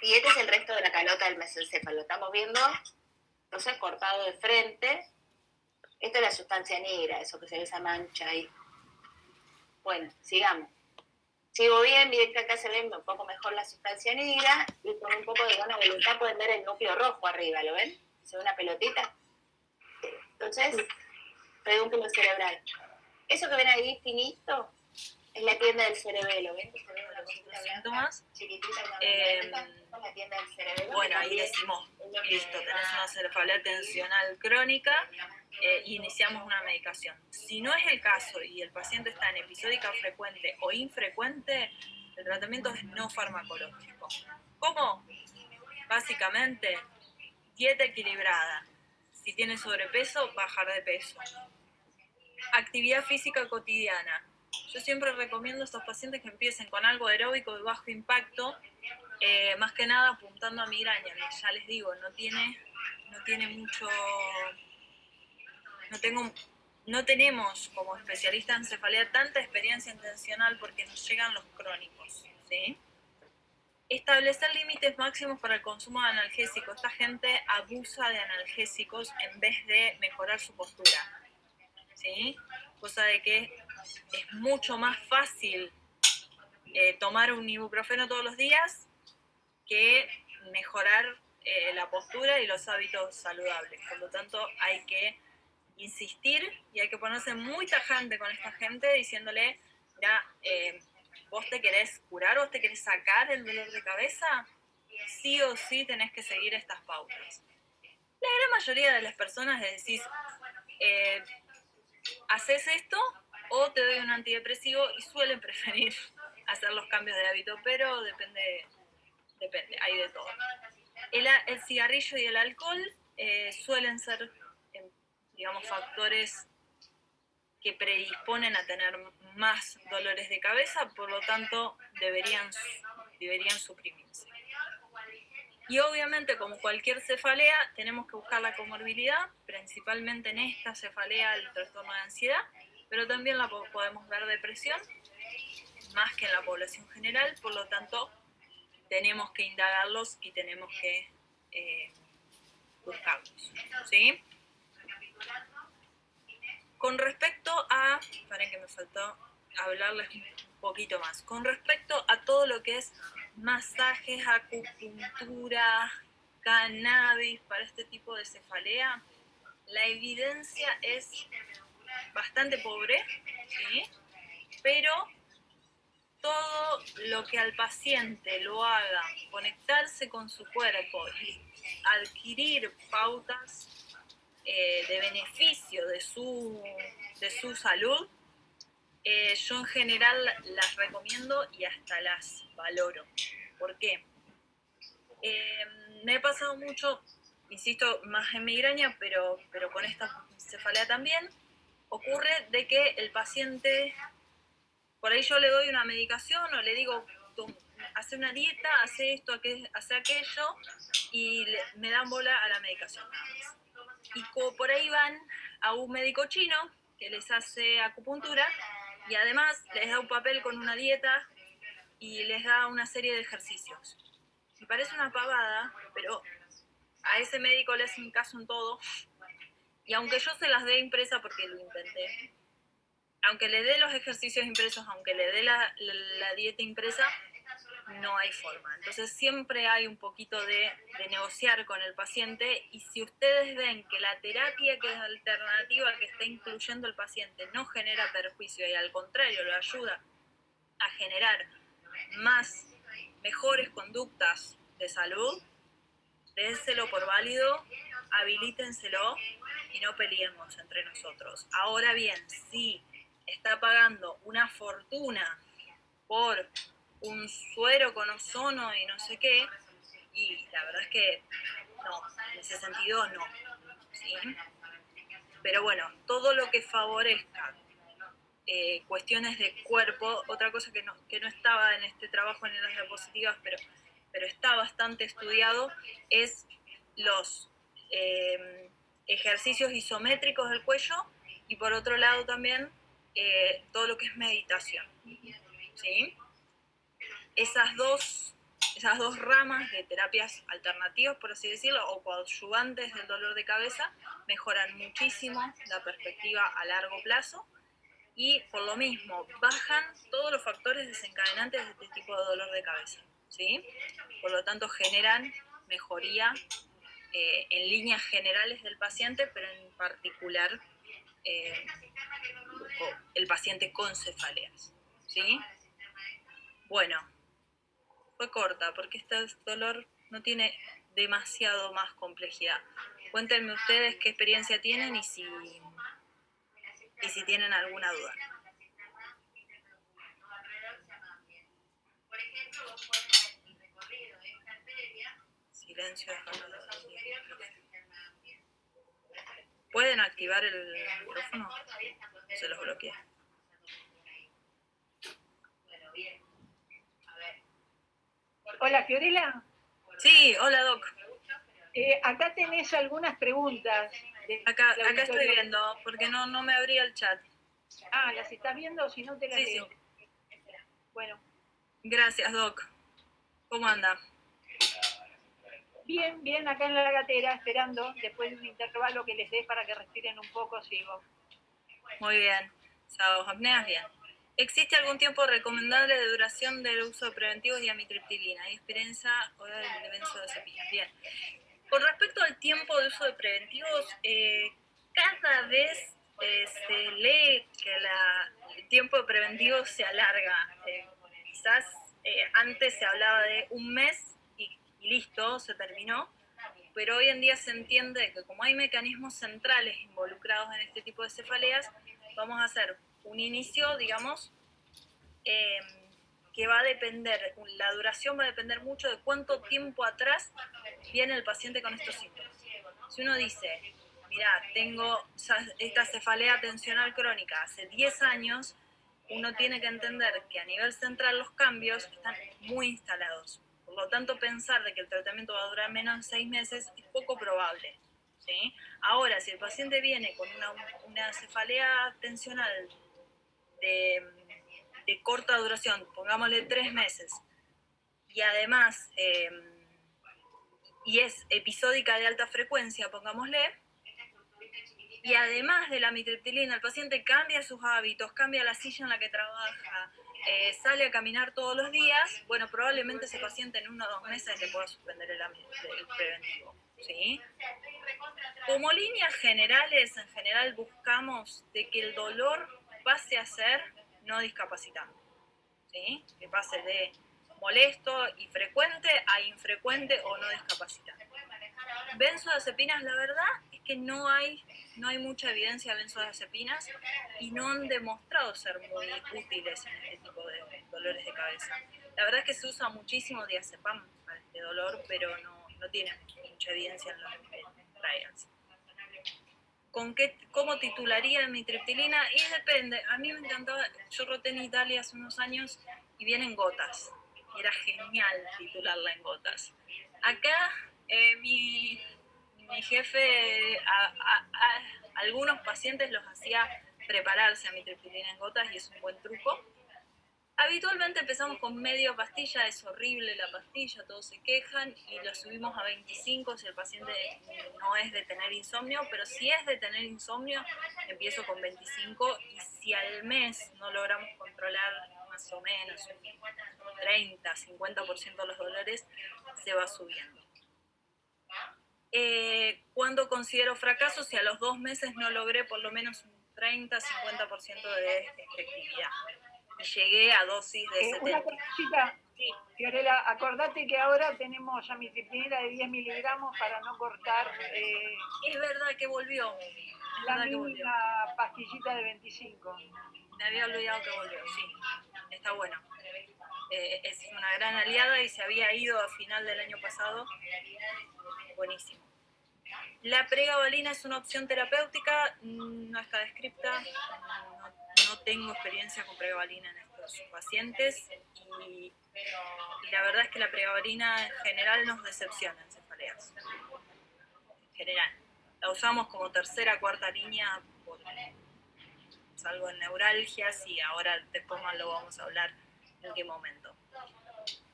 Y este es el resto de la calota del mesencéfalo. Lo estamos viendo, entonces cortado de frente. Esta es la sustancia negra, eso que se ve esa mancha ahí. Bueno, sigamos. Sigo bien, miren que acá se ve un poco mejor la sustancia negra y con un poco de buena voluntad pueden ver el núcleo rojo arriba, ¿lo ven? Se ve una pelotita. Entonces, pedúnculo cerebral. Eso que ven ahí finito es la tienda del cerebelo, ¿ven? Los síntomas. La tienda del cerebelo. Bueno, ahí decimos, listo, tenés una cefalea tensional crónica, iniciamos una medicación. Si no es el caso y el paciente está en episódica frecuente o infrecuente, el tratamiento es no farmacológico. ¿Cómo? Básicamente, dieta equilibrada. Si tiene sobrepeso, bajar de peso. Actividad física cotidiana. Yo siempre recomiendo a estos pacientes que empiecen con algo aeróbico de bajo impacto, más que nada apuntando a migraña. Ya les digo, no tiene mucho... No tenemos como especialistas en cefalea tanta experiencia intencional porque nos llegan los crónicos, ¿sí? Establecer límites máximos para el consumo de analgésicos. Esta gente abusa de analgésicos en vez de mejorar su postura, ¿sí? Cosa de que es mucho más fácil tomar un ibuprofeno todos los días que mejorar la postura y los hábitos saludables. Por lo tanto, hay que insistir y hay que ponerse muy tajante con esta gente diciéndole, mira, vos te querés curar, vos te querés sacar el dolor de cabeza, sí o sí tenés que seguir estas pautas. La gran mayoría de las personas les decís, haces esto o te doy un antidepresivo y suelen preferir hacer los cambios de hábito, pero depende, hay de todo. El cigarrillo y el alcohol suelen ser, digamos, factores que predisponen a tener más dolores de cabeza, por lo tanto deberían suprimirse. Y obviamente, como cualquier cefalea, tenemos que buscar la comorbilidad, principalmente en esta cefalea el trastorno de ansiedad, pero también la podemos ver depresión, más que en la población general, por lo tanto tenemos que indagarlos y tenemos que buscarlos, ¿sí? Con respecto a, para que me faltó hablarles un poquito más, con respecto a todo lo que es masajes, acupuntura, cannabis para este tipo de cefalea, la evidencia es bastante pobre, ¿sí? Pero todo lo que al paciente lo haga conectarse con su cuerpo y adquirir pautas de beneficio de su salud, yo en general las recomiendo y hasta las valoro. ¿Por qué? Me he pasado mucho, insisto, más en migraña, pero con esta cefalea también, ocurre de que el paciente, por ahí yo le doy una medicación o le digo, hace una dieta, hace esto, hace aquello, y me dan bola a la medicación. Y por ahí van a un médico chino que les hace acupuntura y además les da un papel con una dieta y les da una serie de ejercicios. Me parece una pavada, pero a ese médico le hacen caso en todo. Y aunque yo se las dé impresa porque lo intenté, aunque le dé los ejercicios impresos, aunque le dé la dieta impresa, no hay forma. Entonces siempre hay un poquito de negociar con el paciente, y si ustedes ven que la terapia que es alternativa que está incluyendo el paciente no genera perjuicio y al contrario lo ayuda a generar mejores conductas de salud, dénselo por válido, habilítenselo y no peleemos entre nosotros. Ahora bien, si está pagando una fortuna por un suero con ozono y no sé qué, y la verdad es que no, en ese sentido no, ¿sí? Pero bueno, todo lo que favorezca cuestiones de cuerpo, otra cosa que no estaba en este trabajo en las diapositivas, pero está bastante estudiado, es los ejercicios isométricos del cuello, y por otro lado también todo lo que es meditación, ¿sí? Esas dos esas dos ramas de terapias alternativas, por así decirlo, o coadyuvantes del dolor de cabeza, mejoran muchísimo la perspectiva a largo plazo y por lo mismo bajan todos los factores desencadenantes de este tipo de dolor de cabeza, ¿sí? Por lo tanto generan mejoría en líneas generales del paciente, pero en particular el paciente con cefaleas, ¿sí? Bueno, fue corta porque este dolor no tiene demasiado más complejidad. Cuéntenme ustedes qué experiencia tienen y si tienen alguna duda. Silencio. ¿Pueden activar el micrófono? Se los bloqueé. Hola, Fiorella. Sí, hola, Doc. Acá tenés algunas preguntas. Acá estoy viendo, porque no me abría el chat. Ah, ¿las estás viendo? Si no, te las leo. Sí. Bueno. Gracias, Doc. ¿Cómo anda? Bien, acá en la gatera, esperando, después de un intervalo que les dé para que respiren un poco, sigo. Muy bien. ¿Sabes? Apneas bien. ¿Existe algún tiempo recomendable de duración del uso de preventivos y amitriptilina? ¿Hay experiencia oral de benzodiazepinas? Bien. Con respecto al tiempo de uso de preventivos, cada vez se lee que el tiempo de preventivos se alarga. Quizás antes se hablaba de un mes y listo, se terminó, pero hoy en día se entiende que como hay mecanismos centrales involucrados en este tipo de cefaleas, vamos a hacer un inicio, digamos, que va a depender, la duración va a depender mucho de cuánto tiempo atrás viene el paciente con estos síntomas. Si uno dice, mira, tengo esta cefalea tensional crónica hace 10 años, uno tiene que entender que a nivel central los cambios están muy instalados. Por lo tanto, pensar de que el tratamiento va a durar menos de 6 meses es poco probable, ¿sí? Ahora, si el paciente viene con una cefalea tensional de corta duración, pongámosle 3 meses, y además y es episódica de alta frecuencia, pongámosle, y además de la amitriptilina, el paciente cambia sus hábitos, cambia la silla en la que trabaja, sale a caminar todos los días, bueno, probablemente ese paciente en 1 o 2 meses le pueda suspender el preventivo, ¿sí? Como líneas generales, en general buscamos de que el dolor pase a ser no discapacitante, ¿sí? Que pase de molesto y frecuente a infrecuente o no discapacitante. Benzodiazepinas, la verdad es que no hay mucha evidencia de benzodiazepinas y no han demostrado ser muy útiles en este tipo de dolores de cabeza. La verdad es que se usa muchísimo diazepam para este dolor, pero no tiene mucha evidencia en los trials. ¿Cómo titularía amitriptilina? Y depende. A mí me encantaba, yo roté en Italia hace unos años y vienen gotas. Y era genial titularla en gotas. Acá mi jefe a algunos pacientes los hacía prepararse amitriptilina en gotas y es un buen truco. Habitualmente empezamos con medio pastilla, es horrible la pastilla, todos se quejan y lo subimos a 25 si el paciente no es de tener insomnio, pero si es de tener insomnio, empiezo con 25 y si al mes no logramos controlar más o menos un 30, 50% de los dolores, se va subiendo. ¿Cuándo considero fracaso? Si a los 2 meses no logré por lo menos un 30, 50% de efectividad. Y llegué a dosis de 70. Una cosita, sí. Fiorella, acordate que ahora tenemos amitriptilina de 10 miligramos para no cortar. Es verdad que volvió. La misma pastillita de 25. Me había olvidado que volvió, sí. Está bueno. Es una gran aliada y se había ido a final del año pasado. Buenísimo. La pregabalina es una opción terapéutica, no está descripta, no tengo experiencia con pregabalina en estos pacientes y la verdad es que la pregabalina en general nos decepciona en cefaleas. En general. La usamos como tercera, cuarta línea, salvo en neuralgias y ahora después más lo vamos a hablar en qué momento.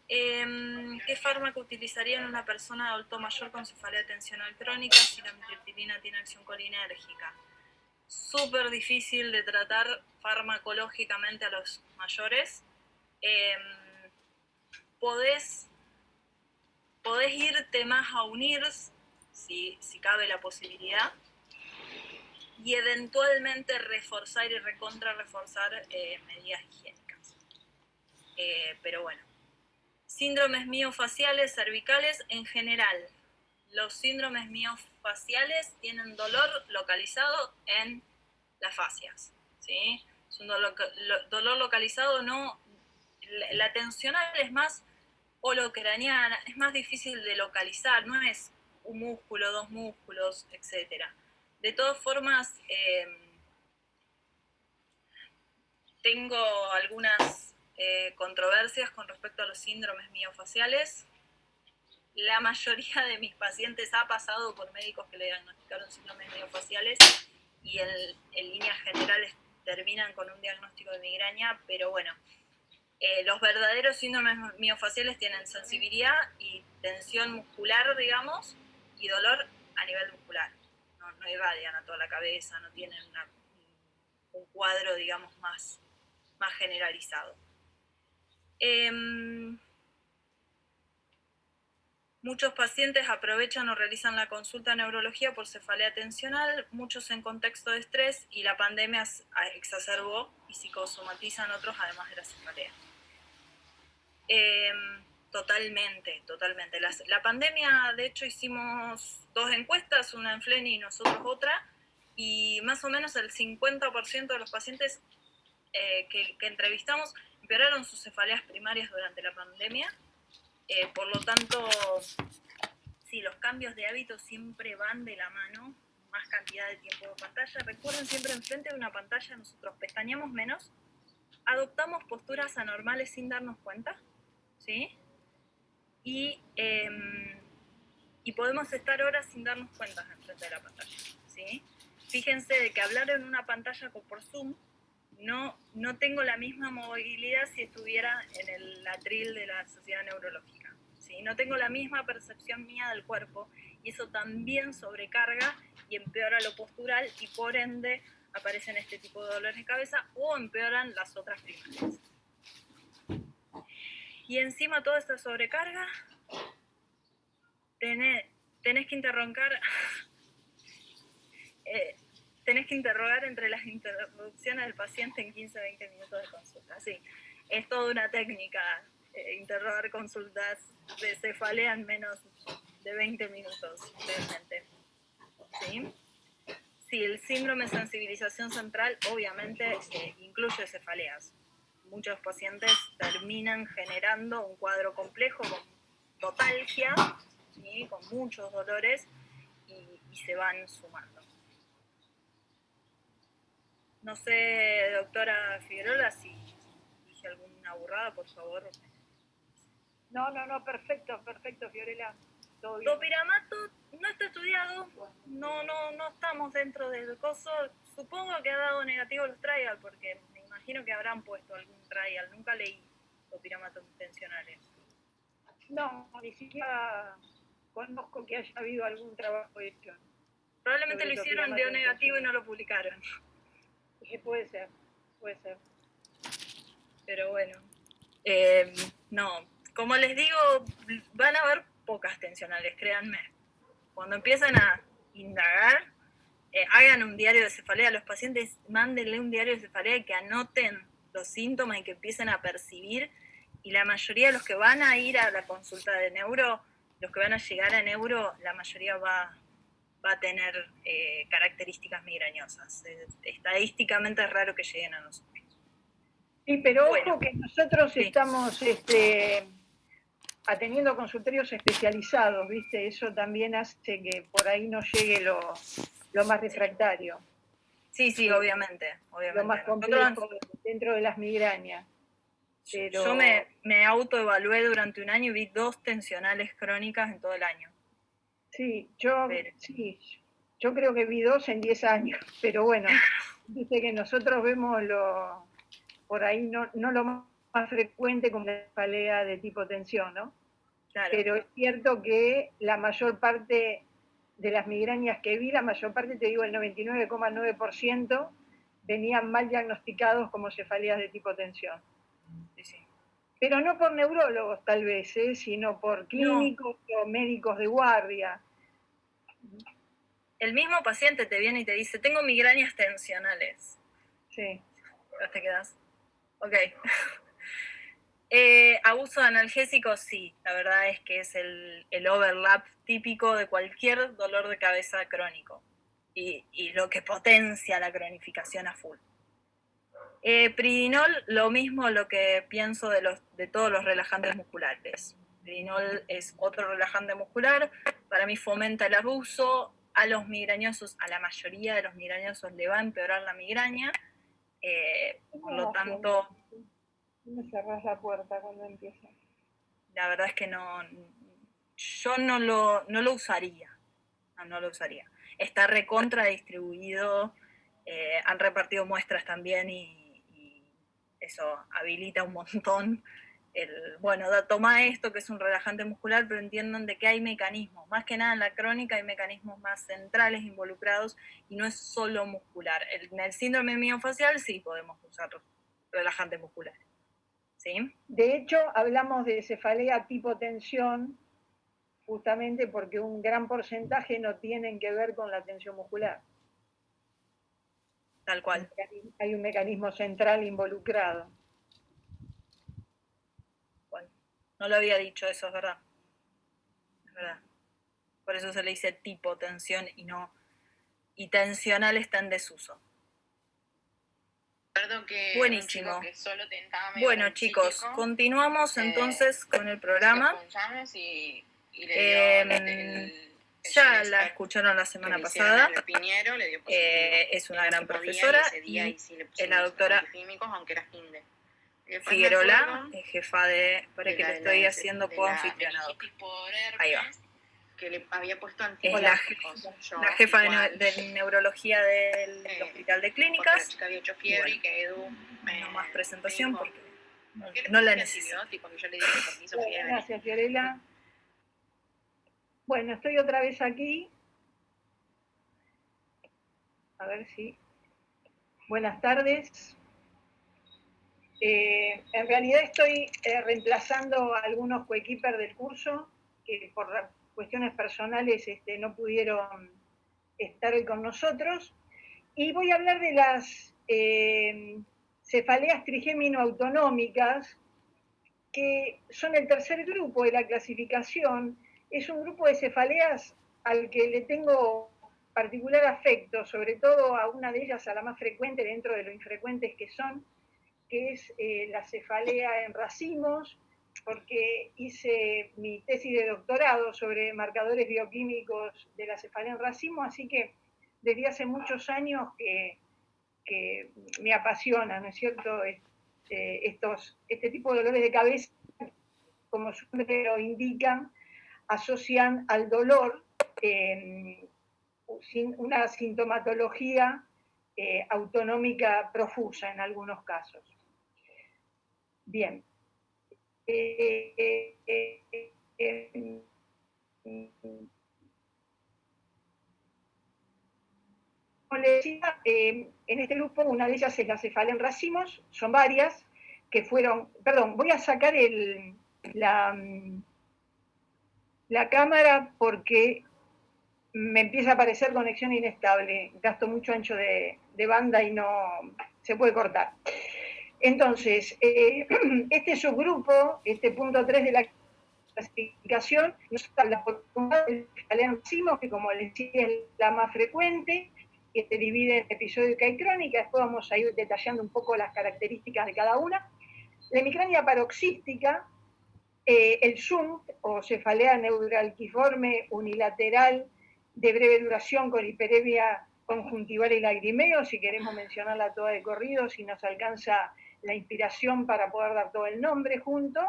¿Qué fármaco utilizaría en una persona adulto mayor con cefalea tensional crónica si la amitriptilina tiene acción colinérgica? Súper difícil de tratar farmacológicamente a los mayores. Podés irte más a unir, si cabe la posibilidad, y eventualmente reforzar y reforzar medidas higiénicas. Pero bueno. Síndromes miofaciales cervicales en general. Los síndromes miofaciales tienen dolor localizado en las fascias, ¿sí? Es un dolor localizado, no. La tensional es más holocraniana, es más difícil de localizar, no es un músculo, dos músculos, etc. De todas formas, tengo algunas controversias con respecto a los síndromes miofaciales. La mayoría de mis pacientes ha pasado por médicos que le diagnosticaron síndromes miofaciales y en líneas generales terminan con un diagnóstico de migraña, pero bueno, los verdaderos síndromes miofaciales tienen sensibilidad y tensión muscular, digamos, y dolor a nivel muscular. No irradian a toda la cabeza, no tienen un cuadro, digamos, más generalizado. Muchos pacientes aprovechan o realizan la consulta de neurología por cefalea tensional, muchos en contexto de estrés, y la pandemia exacerbó y psicosomatizan otros además de la cefalea. Totalmente. La pandemia, de hecho, hicimos 2 encuestas, una en Fleni y nosotros otra, y más o menos el 50% de los pacientes que entrevistamos empeoraron sus cefaleas primarias durante la pandemia. Por lo tanto, sí, los cambios de hábitos siempre van de la mano, más cantidad de tiempo de pantalla. Recuerden, siempre enfrente de una pantalla nosotros pestañeamos menos, adoptamos posturas anormales sin darnos cuenta, ¿sí? Y podemos estar horas sin darnos cuenta enfrente de la pantalla, ¿sí? Fíjense de que hablar en una pantalla por Zoom, no tengo la misma movilidad si estuviera en el atril de la Sociedad Neurológica, ¿sí? No tengo la misma percepción mía del cuerpo y eso también sobrecarga y empeora lo postural y por ende aparecen este tipo de dolores de cabeza o empeoran las otras primarias. Y encima toda esta sobrecarga, tenés que interrogar entre las interrupciones del paciente en 15-20 minutos de consulta. Sí, es toda una técnica interrogar consultas de cefalea en menos de 20 minutos, realmente. ¿Sí? Sí, el síndrome de sensibilización central obviamente incluye cefaleas. Muchos pacientes terminan generando un cuadro complejo con totalgia, ¿sí? Con muchos dolores y se van sumando. No sé, doctora Figueroa, si dije alguna burrada, por favor. No, perfecto, Fiorella. Todo bien. Topiramato no está estudiado, no estamos dentro del coso. Supongo que ha dado negativo los trials, porque me imagino que habrán puesto algún trial. Nunca leí topiramatos intencionales. No, ni siquiera conozco que haya habido algún trabajo hecho. Probablemente lo hicieron, dio negativo y no lo publicaron. Puede ser. Pero bueno, no, como les digo, van a haber pocas tensionales, créanme. Cuando empiezan a indagar, hagan un diario de cefalea a los pacientes, mándenle un diario de cefalea y que anoten los síntomas y que empiecen a percibir. Y la mayoría de los que van a ir a la consulta de neuro, los que van a llegar a neuro, la mayoría va a tener características migrañosas. Estadísticamente es raro que lleguen a nosotros. Sí, pero bueno, ojo que nosotros sí. Estamos atendiendo consultorios especializados, ¿viste? Eso también hace que por ahí no llegue lo más refractario. Sí, obviamente. Lo más complejo dentro de las migrañas. Pero yo me autoevalué durante un año y vi 2 tensionales crónicas en todo el año. Sí, yo creo que vi 2 en 10 años, pero bueno, dice que nosotros vemos por ahí no lo más más frecuente como la cefalea de tipo tensión, ¿no? Claro. Pero es cierto que la mayor parte de las migrañas que vi, la mayor parte, te digo, el 99,9%, venían mal diagnosticados como cefaleas de tipo tensión. Sí, sí. Pero no por neurólogos tal vez, sino por clínicos o médicos de guardia. El mismo paciente te viene y te dice, tengo migrañas tensionales. Sí. Pero te quedas, ok. Abuso de analgésicos, sí, la verdad es que es el overlap típico de cualquier dolor de cabeza crónico y lo que potencia la cronificación a full. Pridinol, lo mismo lo que pienso de todos los relajantes musculares. Pridinol es otro relajante muscular, para mí fomenta el abuso, a los migrañosos, a la mayoría de los migrañosos le va a empeorar la migraña, por lo tanto... Me cerrás la puerta cuando empieza. La verdad es que yo no lo usaría. No lo usaría. Está recontra distribuido, han repartido muestras también y eso habilita un montón. Bueno, toma esto que es un relajante muscular, pero entiendan de que hay mecanismos. Más que nada en la crónica hay mecanismos más centrales involucrados y no es solo muscular. En el síndrome miofacial sí podemos usar relajantes musculares. ¿Sí? De hecho, hablamos de cefalea tipo tensión justamente porque un gran porcentaje no tienen que ver con la tensión muscular. Tal cual. Hay un mecanismo central involucrado. Bueno, no lo había dicho eso, es verdad. Es verdad. Por eso se le dice tipo tensión y tensional está en desuso. Buenísimo. Bueno, chicos, continuamos entonces con el programa. Ya la escucharon la semana pasada. Es una gran profesora y es la doctora Figuerola, es jefa para que le estoy haciendo coanfitrionado. Ahí va. Que le había puesto Es la jefa de neurología del Hospital de Clínicas. Que había hecho fiebre y que Edu no más presentación porque no la necesito. Gracias, Fiorella. Bueno, estoy otra vez aquí. A ver si... Buenas tardes. En realidad estoy reemplazando a algunos coequiper del curso que por cuestiones personales no pudieron estar hoy con nosotros. Y voy a hablar de las cefaleas trigémino-autonómicas, que son el tercer grupo de la clasificación. Es un grupo de cefaleas al que le tengo particular afecto, sobre todo a una de ellas, a la más frecuente dentro de lo infrecuentes que son, que es la cefalea en racimos, porque hice mi tesis de doctorado sobre marcadores bioquímicos de la cefalea en racimos, así que desde hace muchos años que me apasiona, ¿no es cierto?, este tipo de dolores de cabeza, como su nombre lo indican, asocian al dolor una sintomatología autonómica profusa en algunos casos. Bien. Como les decía, en este grupo una de ellas es la cefalea en racimos, son varias que fueron, perdón, voy a sacar la cámara porque me empieza a aparecer conexión inestable, gasto mucho ancho de banda y no se puede cortar. Entonces, este subgrupo, este punto 3 de la clasificación, nos habla por un lado del cefalea en racimos, que como les decía es la más frecuente, que se divide en episódica y crónica, después vamos a ir detallando un poco las características de cada una. La hemicrania paroxística, el SUNT, o cefalea neuralgiforme unilateral de breve duración con hiperemia conjuntival y lagrimeo, si queremos mencionarla toda de corrido, si nos alcanza la inspiración para poder dar todo el nombre junto,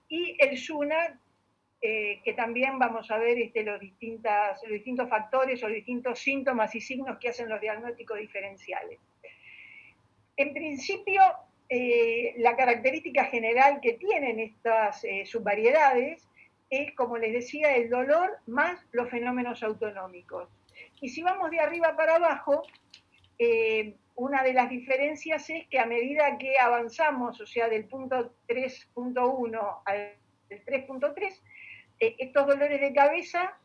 y el SUNA, que también vamos a ver los distintos factores o los distintos síntomas y signos que hacen los diagnósticos diferenciales. En principio, la característica general que tienen estas subvariedades es, como les decía, el dolor más los fenómenos autonómicos. Y si vamos de arriba para abajo, una de las diferencias es que a medida que avanzamos, o sea, del punto 3.1 al 3.3, estos dolores de cabeza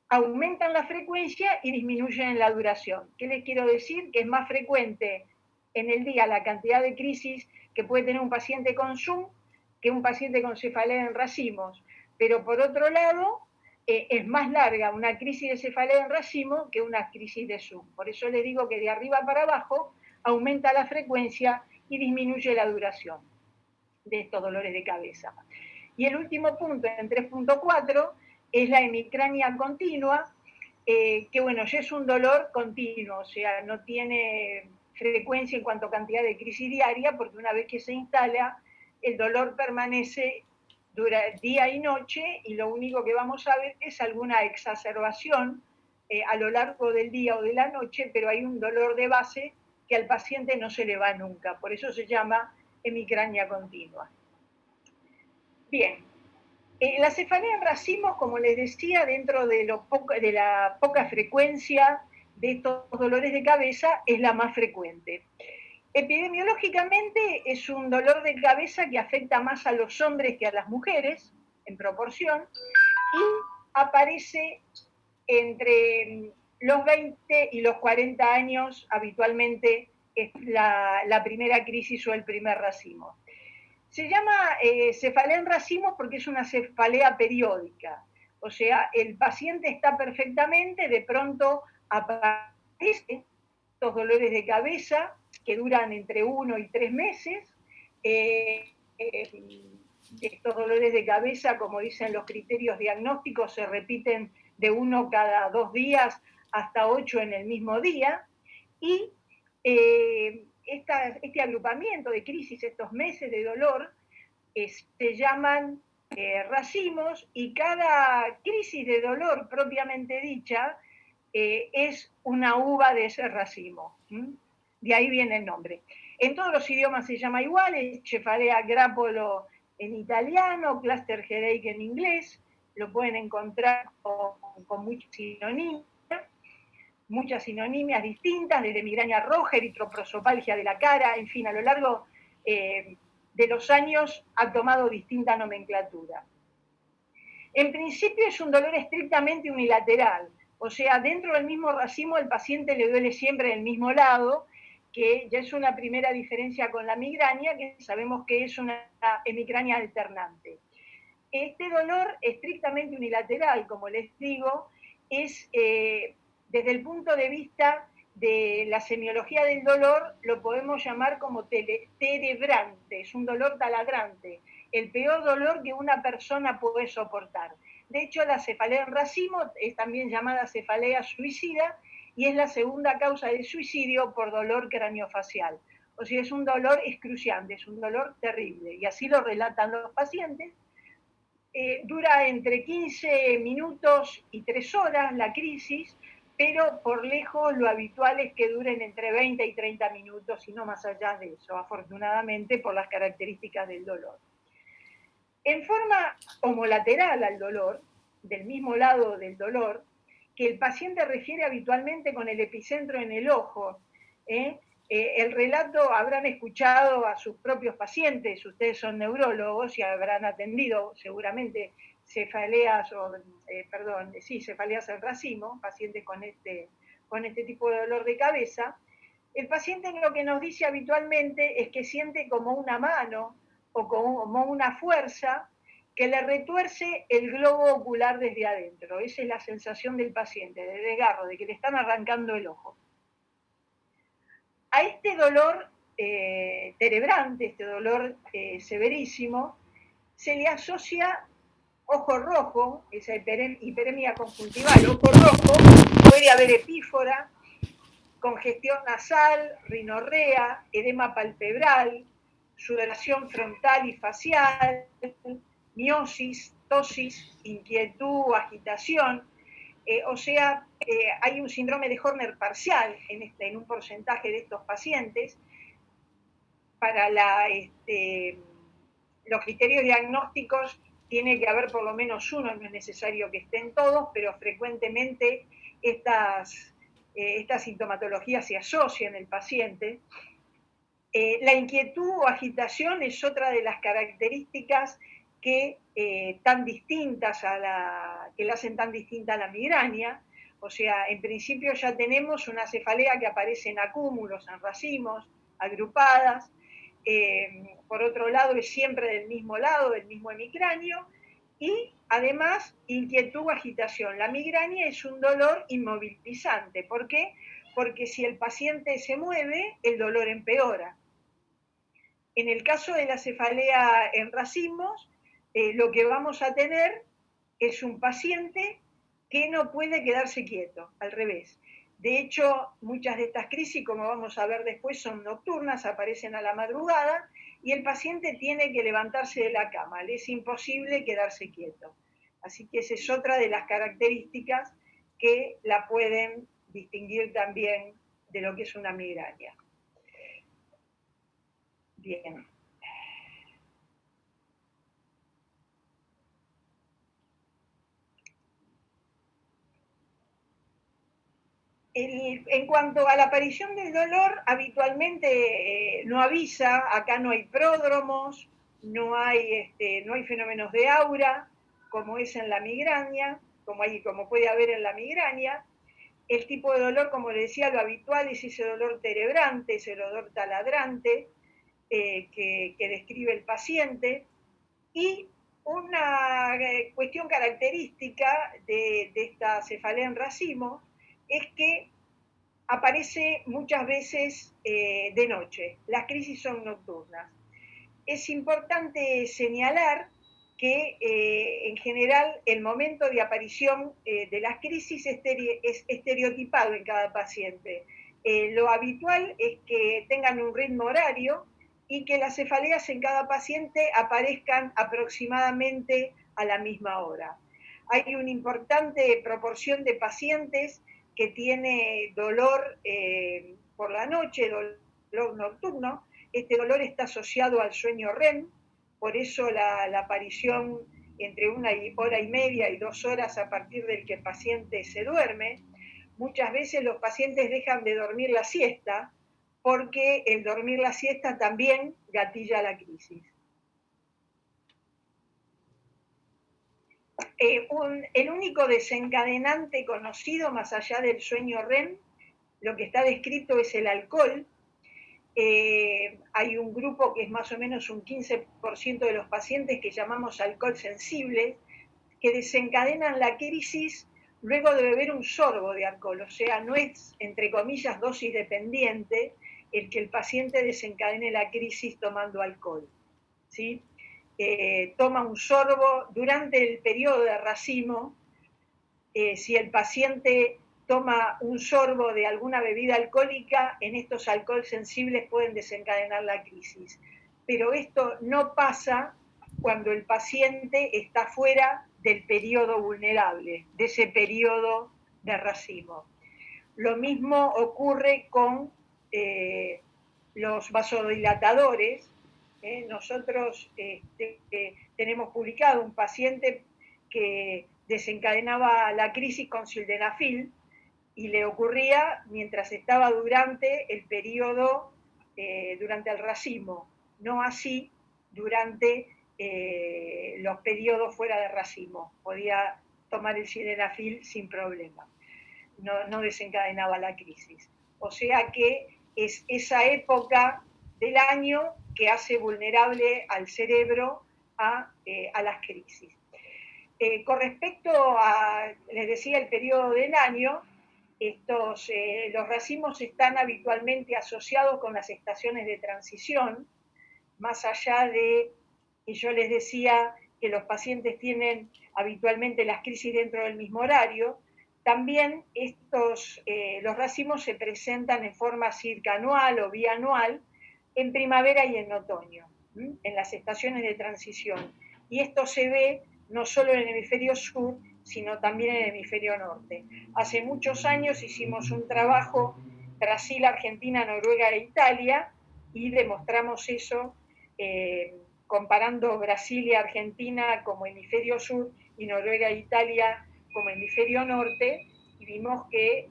aumentan la frecuencia y disminuyen la duración. ¿Qué les quiero decir? Que es más frecuente en el día la cantidad de crisis que puede tener un paciente con Zoom que un paciente con cefalea en racimos. Pero por otro lado, es más larga una crisis de cefalea en racimo que una crisis de Zoom. Por eso les digo que de arriba para abajo aumenta la frecuencia y disminuye la duración de estos dolores de cabeza. Y el último punto, en 3.4, es la hemicrania continua, que bueno, ya es un dolor continuo, o sea, no tiene frecuencia en cuanto a cantidad de crisis diaria, porque una vez que se instala, el dolor permanece dura día y noche, y lo único que vamos a ver es alguna exacerbación a lo largo del día o de la noche, pero hay un dolor de base que al paciente no se le va nunca, por eso se llama hemicrania continua. Bien, la cefalea en racimos, como les decía, dentro de la poca frecuencia de estos dolores de cabeza, es la más frecuente. Epidemiológicamente es un dolor de cabeza que afecta más a los hombres que a las mujeres, en proporción, y aparece entre los 20 y los 40 años, habitualmente es la primera crisis o el primer racimo. Se llama cefalea en racimos porque es una cefalea periódica, o sea, el paciente está perfectamente, de pronto aparecen estos dolores de cabeza que duran entre 1 y 3 meses, estos dolores de cabeza, como dicen los criterios diagnósticos, se repiten de 1 cada 2 días hasta 8 en el mismo día, y este agrupamiento de crisis, estos meses de dolor, se llaman racimos, y cada crisis de dolor propiamente dicha es una uva de ese racimo. De ahí viene el nombre. En todos los idiomas se llama igual, es cefalea grappolo en italiano, cluster headache en inglés, lo pueden encontrar con muchas sinonimias distintas, desde migraña roja, eritroprosopalgia de la cara, en fin, a lo largo de los años ha tomado distinta nomenclatura. En principio es un dolor estrictamente unilateral, o sea, dentro del mismo racimo el paciente le duele siempre el mismo lado, que ya es una primera diferencia con la migraña, que sabemos que es una hemicrania alternante. Este dolor estrictamente unilateral, como les digo, es desde el punto de vista de la semiología del dolor, lo podemos llamar como terebrante, es un dolor taladrante, el peor dolor que una persona puede soportar. De hecho, la cefalea en racimo es también llamada cefalea suicida y es la segunda causa de suicidio por dolor craneofacial. O sea, es un dolor excruciante, es un dolor terrible, y así lo relatan los pacientes. Dura entre 15 minutos y 3 horas la crisis, pero por lejos lo habitual es que duren entre 20 y 30 minutos y no más allá de eso, afortunadamente por las características del dolor. En forma homolateral al dolor, del mismo lado del dolor, que el paciente refiere habitualmente con el epicentro en el ojo, el relato habrán escuchado a sus propios pacientes, ustedes son neurólogos y habrán atendido seguramente cefaleas en racimo, pacientes con este tipo de dolor de cabeza. El paciente lo que nos dice habitualmente es que siente como una mano o como una fuerza que le retuerce el globo ocular desde adentro. Esa es la sensación del paciente, de desgarro, de que le están arrancando el ojo. A este dolor terebrante, este dolor severísimo, se le asocia ojo rojo, esa hiperemia conjuntival, ojo rojo, puede haber epífora, congestión nasal, rinorrea, edema palpebral, sudoración frontal y facial, miosis, tosis, inquietud, agitación. Hay un síndrome de Horner parcial en un porcentaje de estos pacientes. para los criterios diagnósticos tiene que haber por lo menos uno, no es necesario que estén todos, pero frecuentemente esta sintomatología se asocia en el paciente. La inquietud o agitación es otra de las características que tan distintas que la hacen tan distinta a la migraña. O sea, en principio ya tenemos una cefalea que aparece en acúmulos, en racimos, agrupadas. Por otro lado, es siempre del mismo lado, del mismo hemicráneo. Y además, inquietud o agitación. La migraña es un dolor inmovilizante. ¿Por qué? Porque si el paciente se mueve, el dolor empeora. En el caso de la cefalea en racimos, lo que vamos a tener es un paciente que no puede quedarse quieto, al revés. De hecho, muchas de estas crisis, como vamos a ver después, son nocturnas, aparecen a la madrugada, y el paciente tiene que levantarse de la cama, le es imposible quedarse quieto. Así que esa es otra de las características que la pueden distinguir también de lo que es una migraña. Bien. En cuanto a la aparición del dolor, habitualmente no avisa, acá no hay pródromos, no hay fenómenos de aura, como es en la migraña, como puede haber en la migraña. El tipo de dolor, como le decía, lo habitual es ese dolor terebrante, ese dolor taladrante que describe el paciente. Y una cuestión característica de esta cefalea en racimo es que aparece muchas veces de noche. Las crisis son nocturnas. Es importante señalar que en general el momento de aparición de las crisis es estereotipado en cada paciente. Lo habitual es que tengan un ritmo horario y que las cefaleas en cada paciente aparezcan aproximadamente a la misma hora. Hay una importante proporción de pacientes que tiene dolor por la noche, dolor nocturno. Este dolor está asociado al sueño REM, por eso la aparición entre 1 hora y media y 2 horas a partir del que el paciente se duerme. Muchas veces los pacientes dejan de dormir la siesta porque el dormir la siesta también gatilla la crisis. El único desencadenante conocido más allá del sueño REM, lo que está descrito es el alcohol. Hay un grupo que es más o menos un 15% de los pacientes que llamamos alcohol sensibles, que desencadenan la crisis luego de beber un sorbo de alcohol, o sea, no es, entre comillas, dosis dependiente el que el paciente desencadene la crisis tomando alcohol, ¿sí? Toma un sorbo durante el periodo de racimo. Si el paciente toma un sorbo de alguna bebida alcohólica, en estos alcohol sensibles pueden desencadenar la crisis. Pero esto no pasa cuando el paciente está fuera del periodo vulnerable, de ese periodo de racimo. Lo mismo ocurre con los vasodilatadores. Nosotros tenemos publicado un paciente que desencadenaba la crisis con sildenafil y le ocurría mientras estaba durante el periodo, durante el racimo, no así durante los periodos fuera de racimo. Podía tomar el sildenafil sin problema, no desencadenaba la crisis. O sea que es esa época del año que hace vulnerable al cerebro a las crisis. Con respecto a, les decía, el periodo del año, los racimos están habitualmente asociados con las estaciones de transición, más allá de que yo les decía que los pacientes tienen habitualmente las crisis dentro del mismo horario. También los racimos se presentan en forma circanual o bianual en primavera y en otoño, en las estaciones de transición. Y esto se ve no solo en el hemisferio sur, sino también en el hemisferio norte. Hace muchos años hicimos un trabajo Brasil, Argentina, Noruega e Italia, y demostramos eso comparando Brasil y Argentina como hemisferio sur y Noruega e Italia como hemisferio norte, y vimos que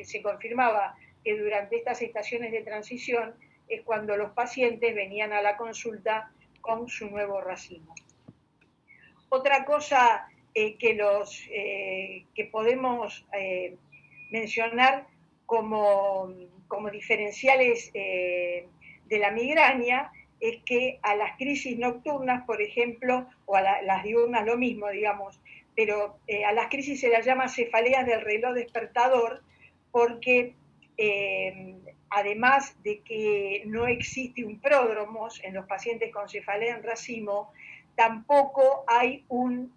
se confirmaba que durante estas estaciones de transición es cuando los pacientes venían a la consulta con su nuevo racimo. Otra cosa que podemos mencionar como diferenciales de la migraña es que a las crisis nocturnas, por ejemplo, o a las diurnas lo mismo, digamos, pero a las crisis se las llama cefaleas del reloj despertador porque además de que no existe un pródromo en los pacientes con cefalea en racimo, tampoco hay una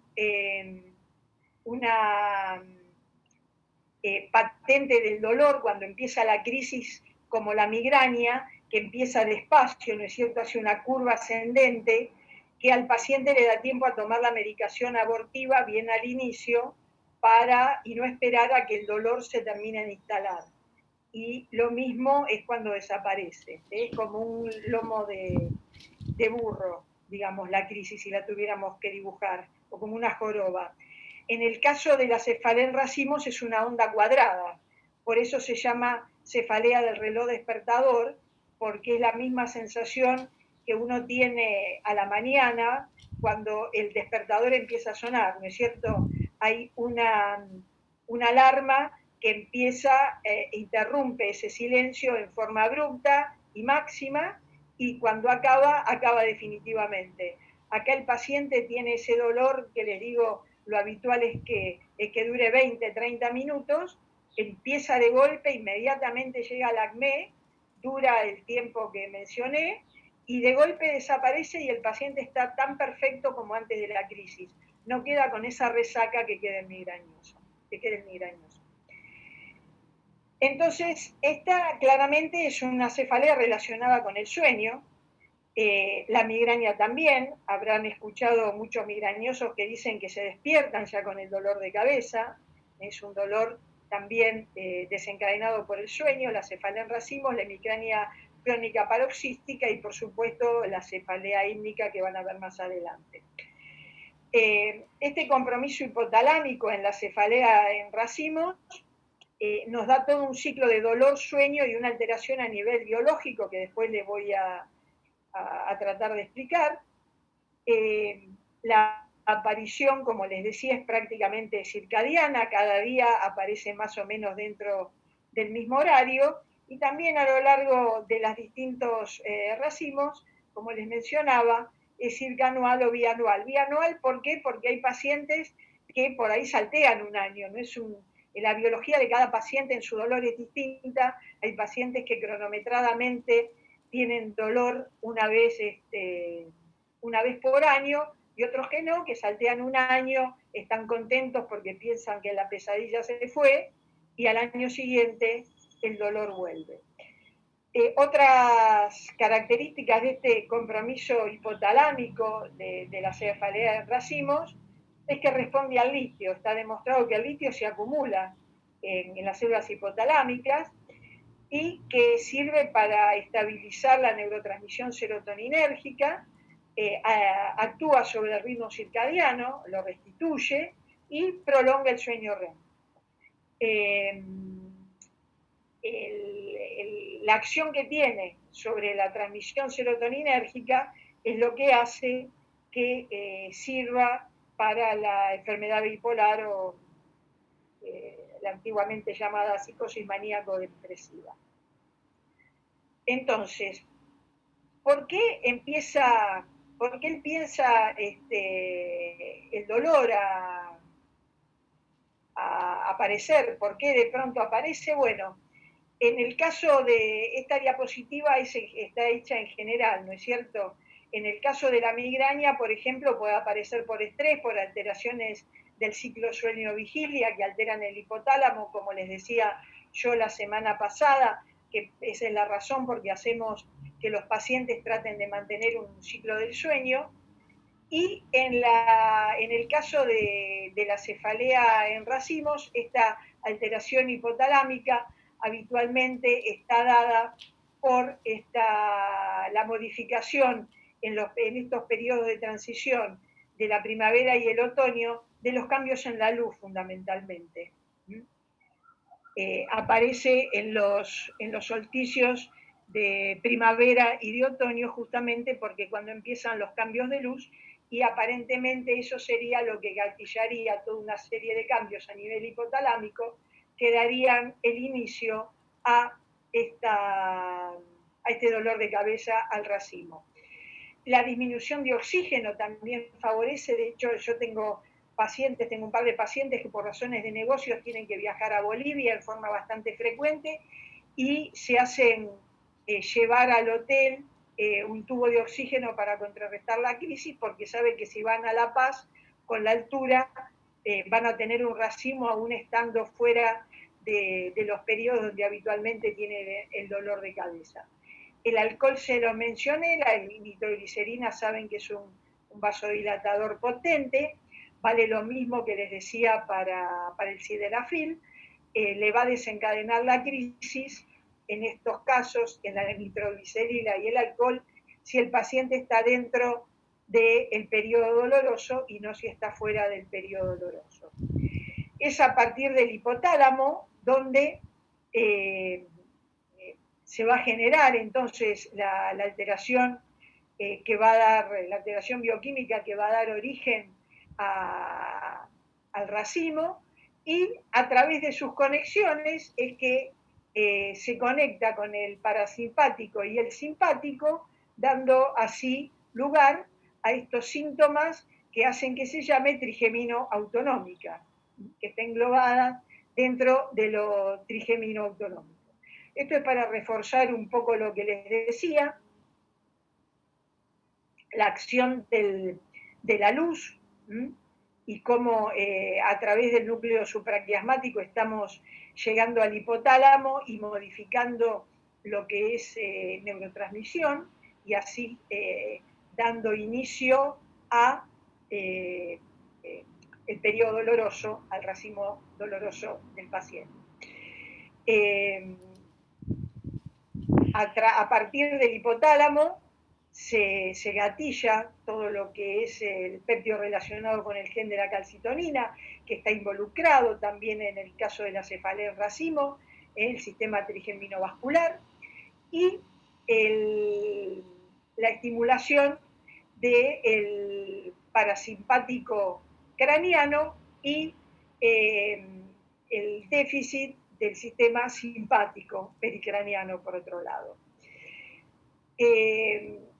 patente del dolor cuando empieza la crisis como la migraña, que empieza despacio, ¿no es cierto?, hacia una curva ascendente, que al paciente le da tiempo a tomar la medicación abortiva bien al inicio y no esperar a que el dolor se termine de instalar. Y lo mismo es cuando desaparece, es como un lomo de burro, digamos, la crisis, si la tuviéramos que dibujar, o como una joroba. En el caso de la cefalea en racimos es una onda cuadrada, por eso se llama cefalea del reloj despertador, porque es la misma sensación que uno tiene a la mañana cuando el despertador empieza a sonar, ¿no es cierto? Hay una alarma que interrumpe ese silencio en forma abrupta y máxima, y cuando acaba definitivamente. Acá el paciente tiene ese dolor que les digo, lo habitual es que dure 20, 30 minutos, empieza de golpe, inmediatamente llega al acné, dura el tiempo que mencioné, y de golpe desaparece y el paciente está tan perfecto como antes de la crisis. No queda con esa resaca que queda el migrañoso. Entonces, esta claramente es una cefalea relacionada con el sueño. La migraña también, habrán escuchado muchos migrañosos que dicen que se despiertan ya con el dolor de cabeza, es un dolor también desencadenado por el sueño, la cefalea en racimos, la migraña crónica paroxística y por supuesto la cefalea hímnica que van a ver más adelante. Este compromiso hipotalámico en la cefalea en racimos nos da todo un ciclo de dolor, sueño y una alteración a nivel biológico que después les voy a tratar de explicar. La aparición, como les decía, es prácticamente circadiana, cada día aparece más o menos dentro del mismo horario, y también a lo largo de los distintos racimos, como les mencionaba, es circanual o bianual. Bianual, ¿por qué? Porque hay pacientes que por ahí saltean un año, no es la biología de cada paciente en su dolor es distinta, hay pacientes que cronometradamente tienen dolor una vez por año, y otros que no, que saltean un año, están contentos porque piensan que la pesadilla se fue, y al año siguiente el dolor vuelve. Otras características de este compromiso hipotalámico de la cefalea en racimos es que responde al litio. Está demostrado que el litio se acumula en las células hipotalámicas y que sirve para estabilizar la neurotransmisión serotoninérgica, actúa sobre el ritmo circadiano, lo restituye y prolonga el sueño REM. La acción que tiene sobre la transmisión serotoninérgica es lo que hace que sirva para la enfermedad bipolar o la antiguamente llamada psicosis maníaco-depresiva. Entonces, ¿por qué empieza el dolor a aparecer? ¿Por qué de pronto aparece? Bueno, en el caso de esta diapositiva está hecha en general, ¿no es cierto? En el caso de la migraña, por ejemplo, puede aparecer por estrés, por alteraciones del ciclo sueño-vigilia que alteran el hipotálamo, como les decía yo la semana pasada, que esa es la razón porque hacemos que los pacientes traten de mantener un ciclo del sueño. Y en el caso de la cefalea en racimos, esta alteración hipotalámica habitualmente está dada por la modificación en estos periodos de transición de la primavera y el otoño, de los cambios en la luz fundamentalmente. Aparece en los solsticios de primavera y de otoño justamente porque cuando empiezan los cambios de luz, y aparentemente eso sería lo que gatillaría toda una serie de cambios a nivel hipotalámico que darían el inicio a este dolor de cabeza, al racimo. La disminución de oxígeno también favorece. De hecho, yo tengo un par de pacientes que por razones de negocios tienen que viajar a Bolivia en forma bastante frecuente y se hacen llevar al hotel un tubo de oxígeno para contrarrestar la crisis, porque saben que si van a La Paz, con la altura, van a tener un racimo aún estando fuera de los periodos donde habitualmente tienen el dolor de cabeza. El alcohol se lo mencioné, la nitroglicerina saben que es un vasodilatador potente, vale lo mismo que les decía para el sildenafil, le va a desencadenar la crisis en estos casos, en la nitroglicerina y el alcohol, si el paciente está dentro del periodo doloroso y no si está fuera del periodo doloroso. Es a partir del hipotálamo donde se va a generar entonces la alteración que va a dar, la alteración bioquímica que va a dar origen al racimo, y a través de sus conexiones es que se conecta con el parasimpático y el simpático, dando así lugar a estos síntomas que hacen que se llame trigemino autonómica, que está englobada dentro de lo trigemino autonómico. Esto es para reforzar un poco lo que les decía, la acción de la luz, y cómo a través del núcleo supraquiasmático estamos llegando al hipotálamo y modificando lo que es neurotransmisión, y así dando inicio a el periodo doloroso, al racimo doloroso del paciente. A partir del hipotálamo se gatilla todo lo que es el péptido relacionado con el gen de la calcitonina, que está involucrado también en el caso de la cefalea en racimo, en el sistema trigeminovascular, y la estimulación del parasimpático craniano y el déficit del sistema simpático pericraniano, por otro lado.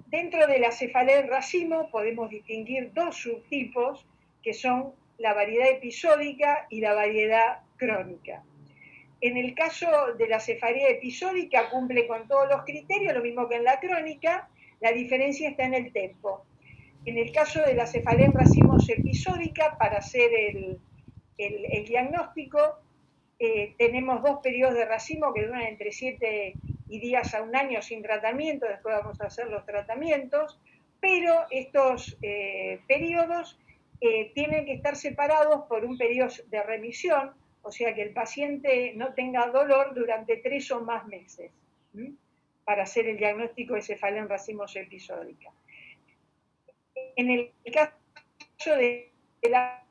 Dentro de la cefalea en racimo podemos distinguir dos subtipos, que son la variedad episódica y la variedad crónica. En el caso de la cefalea episódica cumple con todos los criterios, lo mismo que en la crónica, la diferencia está en el tempo. En el caso de la cefalea en racimos episódica, para hacer el diagnóstico, tenemos 2 periodos de racimo que duran entre 7 días a un año sin tratamiento, después vamos a hacer los tratamientos, pero estos periodos tienen que estar separados por un periodo de remisión, o sea que el paciente no tenga dolor durante 3 o más meses, para hacer el diagnóstico de cefalea en racimos episódica. En el caso de la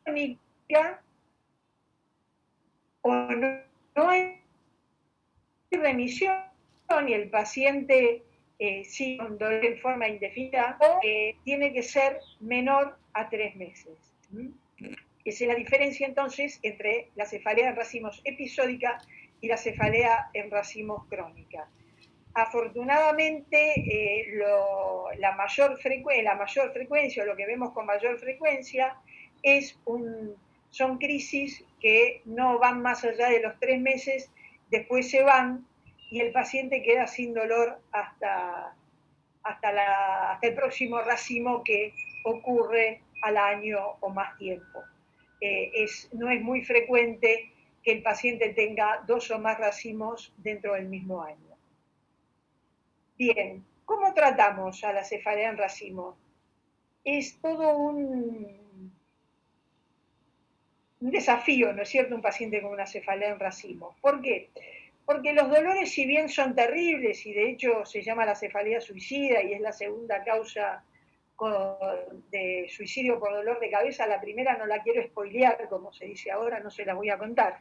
crónica, o no hay remisión y el paciente sigue con dolor en forma indefinida, o tiene que ser menor a 3 meses. Esa es la diferencia entonces entre la cefalea en racimos episódica y la cefalea en racimos crónica. Afortunadamente, la mayor frecuencia, o lo que vemos con mayor frecuencia, son crisis que no van más allá de los 3 meses, después se van y el paciente queda sin dolor hasta el próximo racimo, que ocurre al año o más tiempo. No es muy frecuente que el paciente tenga 2 o más racimos dentro del mismo año. Bien, ¿cómo tratamos a la cefalea en racimo? Es todo un desafío, ¿no es cierto?, un paciente con una cefalea en racimo. ¿Por qué? Porque los dolores, si bien son terribles, y de hecho se llama la cefalea suicida y es la segunda causa de suicidio por dolor de cabeza, la primera no la quiero spoilear, como se dice ahora, no se la voy a contar.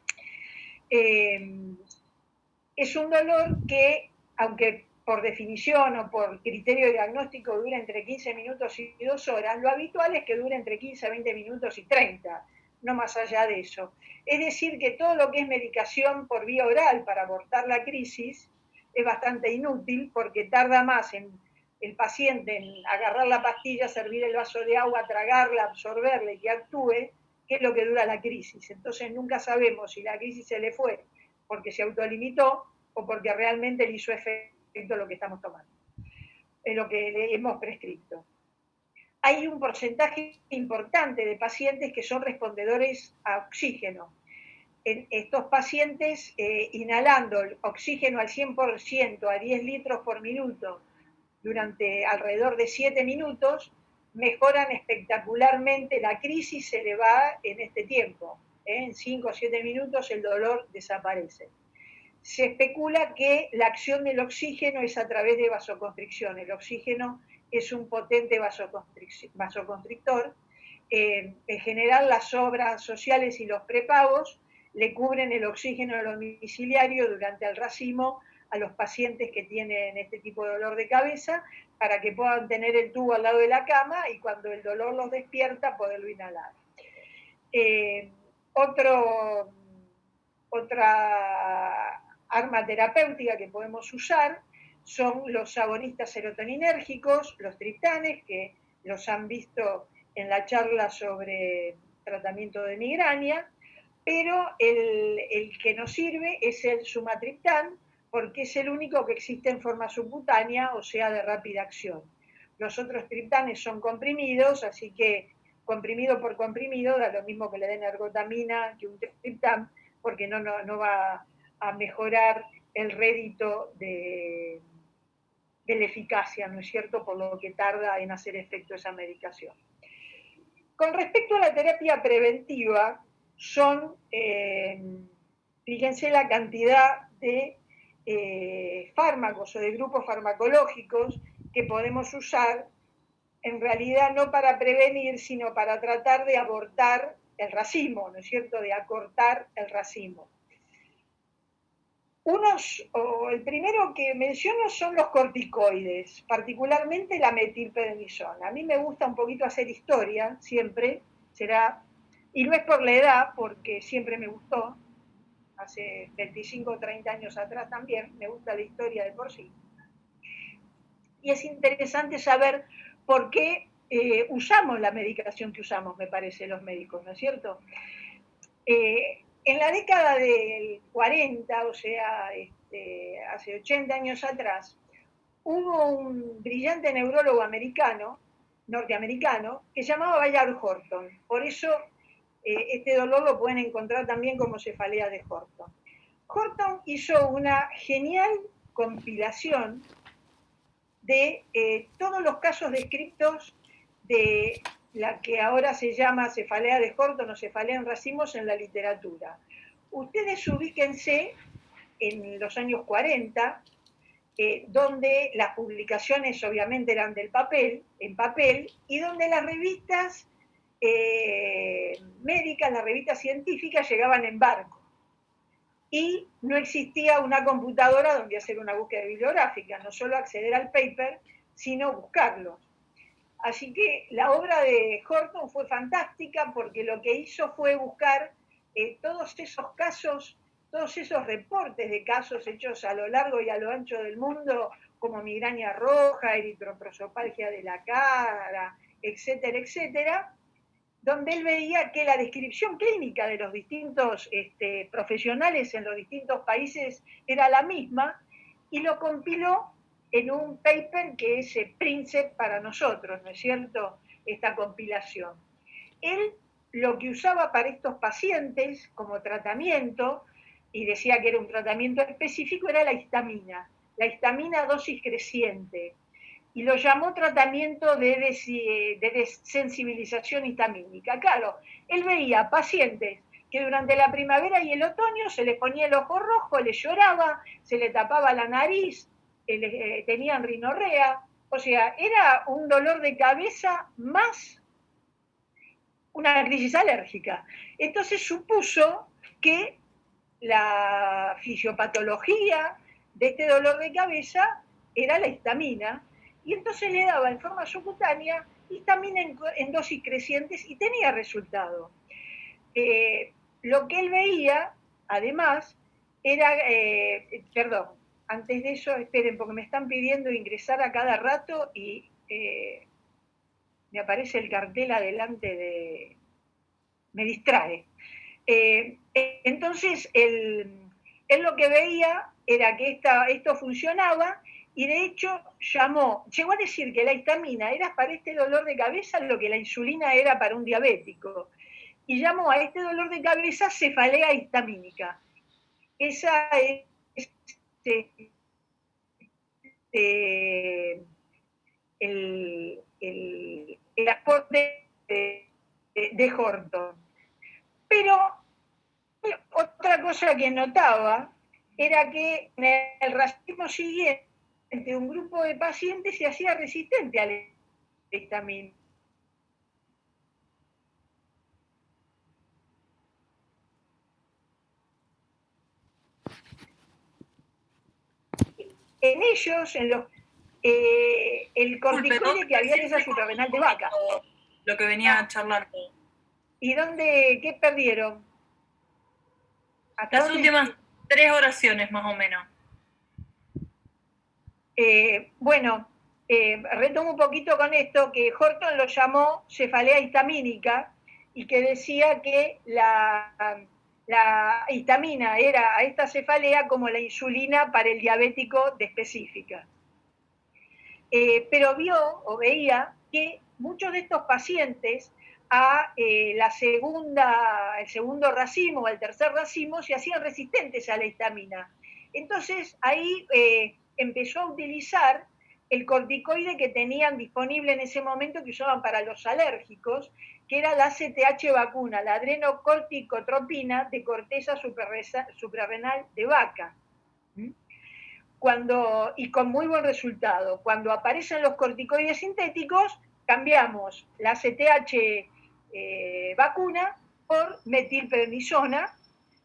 Es un dolor que, aunque por definición o por criterio diagnóstico dura entre 15 minutos y 2 horas, lo habitual es que dure entre 15, 20 minutos y 30, no más allá de eso. Es decir, que todo lo que es medicación por vía oral para abortar la crisis es bastante inútil porque tarda más en el paciente en agarrar la pastilla, servir el vaso de agua, tragarla, absorberla y que actúe, que es lo que dura la crisis. Entonces nunca sabemos si la crisis se le fue porque se autolimitó o porque realmente le hizo efecto lo que estamos tomando, es lo que le hemos prescrito. Hay un porcentaje importante de pacientes que son respondedores a oxígeno. Estos pacientes, inhalando oxígeno al 100% a 10 litros por minuto durante alrededor de 7 minutos, mejoran espectacularmente la crisis, se le va en este tiempo. En 5 o 7 minutos el dolor desaparece. Se especula que la acción del oxígeno es a través de vasoconstricción. El oxígeno es un potente vasoconstrictor. En general, las obras sociales y los prepagos le cubren el oxígeno domiciliario durante el racimo a los pacientes que tienen este tipo de dolor de cabeza para que puedan tener el tubo al lado de la cama y cuando el dolor los despierta poderlo inhalar. Otra arma terapéutica que podemos usar son los agonistas serotoninérgicos, los triptanes, que los han visto en la charla sobre tratamiento de migraña, pero el que nos sirve es el sumatriptán, porque es el único que existe en forma subcutánea, o sea, de rápida acción. Los otros triptanes son comprimidos, así que comprimido por comprimido da lo mismo que le den ergotamina que un triptán, porque no va a mejorar el rédito de la eficacia, ¿no es cierto?, por lo que tarda en hacer efecto esa medicación. Con respecto a la terapia preventiva, fíjense la cantidad de fármacos o de grupos farmacológicos que podemos usar, en realidad no para prevenir, sino para tratar de abortar el racimo, ¿no es cierto?, de acortar el racimo. El primero que menciono son los corticoides, particularmente la metilprednisona. A mí me gusta un poquito hacer historia, siempre, y no es por la edad, porque siempre me gustó, hace 25 o 30 años atrás también, me gusta la historia de por sí. Y es interesante saber por qué usamos la medicación que usamos, me parece, los médicos, ¿no es cierto? En la década del 40, o sea, hace 80 años atrás, hubo un brillante neurólogo norteamericano, que se llamaba Bayard Horton. Por eso este dolor lo pueden encontrar también como cefalea de Horton. Horton hizo una genial compilación de todos los casos descritos de la que ahora se llama cefalea de Horton o cefalea en racimos en la literatura. Ustedes ubíquense en los años 40, donde las publicaciones obviamente eran en papel, y donde las revistas médicas, las revistas científicas llegaban en barco. Y no existía una computadora donde hacer una búsqueda bibliográfica, no solo acceder al paper, sino buscarlo. Así que la obra de Horton fue fantástica porque lo que hizo fue buscar todos esos casos, todos esos reportes de casos hechos a lo largo y a lo ancho del mundo, como migraña roja, eritroprosopagia de la cara, etcétera, etcétera, donde él veía que la descripción clínica de los distintos profesionales en los distintos países era la misma, y lo compiló en un paper que es Princeps para nosotros, ¿no es cierto?, esta compilación. Él lo que usaba para estos pacientes como tratamiento, y decía que era un tratamiento específico, era la histamina dosis creciente, y lo llamó tratamiento de desensibilización histamínica. Claro, él veía pacientes que durante la primavera y el otoño se le ponía el ojo rojo, le lloraba, se le tapaba la nariz, tenían rinorrea, o sea, era un dolor de cabeza más una crisis alérgica. Entonces supuso que la fisiopatología de este dolor de cabeza era la histamina, y entonces le daba en forma subcutánea histamina en dosis crecientes y tenía resultado. Lo que él veía, además, era, perdón, antes de eso, esperen, porque me están pidiendo ingresar a cada rato y me aparece el cartel adelante de... me distrae. Entonces, él lo que veía era que esto funcionaba, y de hecho llegó a decir que la histamina era para este dolor de cabeza lo que la insulina era para un diabético, y llamó a este dolor de cabeza cefalea histamínica. Esa es el aporte de Horton. Pero otra cosa que notaba era que en el racimo siguiente un grupo de pacientes se hacía resistente a la histamina. En ellos, el corticoide que había en esa suprarrenal de vaca. Lo que venía charlando. ¿Y qué perdieron? Las últimas 3 oraciones, más o menos. Bueno, retomo un poquito con esto, que Horton lo llamó cefalea histamínica, y que decía que la histamina era a esta cefalea como la insulina para el diabético de específica. Pero veía que muchos de estos pacientes el segundo racimo o el tercer racimo se hacían resistentes a la histamina. Entonces ahí empezó a utilizar el corticoide que tenían disponible en ese momento, que usaban para los alérgicos, que era la ACTH vacuna, la adrenocorticotropina de corteza suprarrenal de vaca. Y con muy buen resultado. Cuando aparecen los corticoides sintéticos, cambiamos la ACTH vacuna por metilprednisona,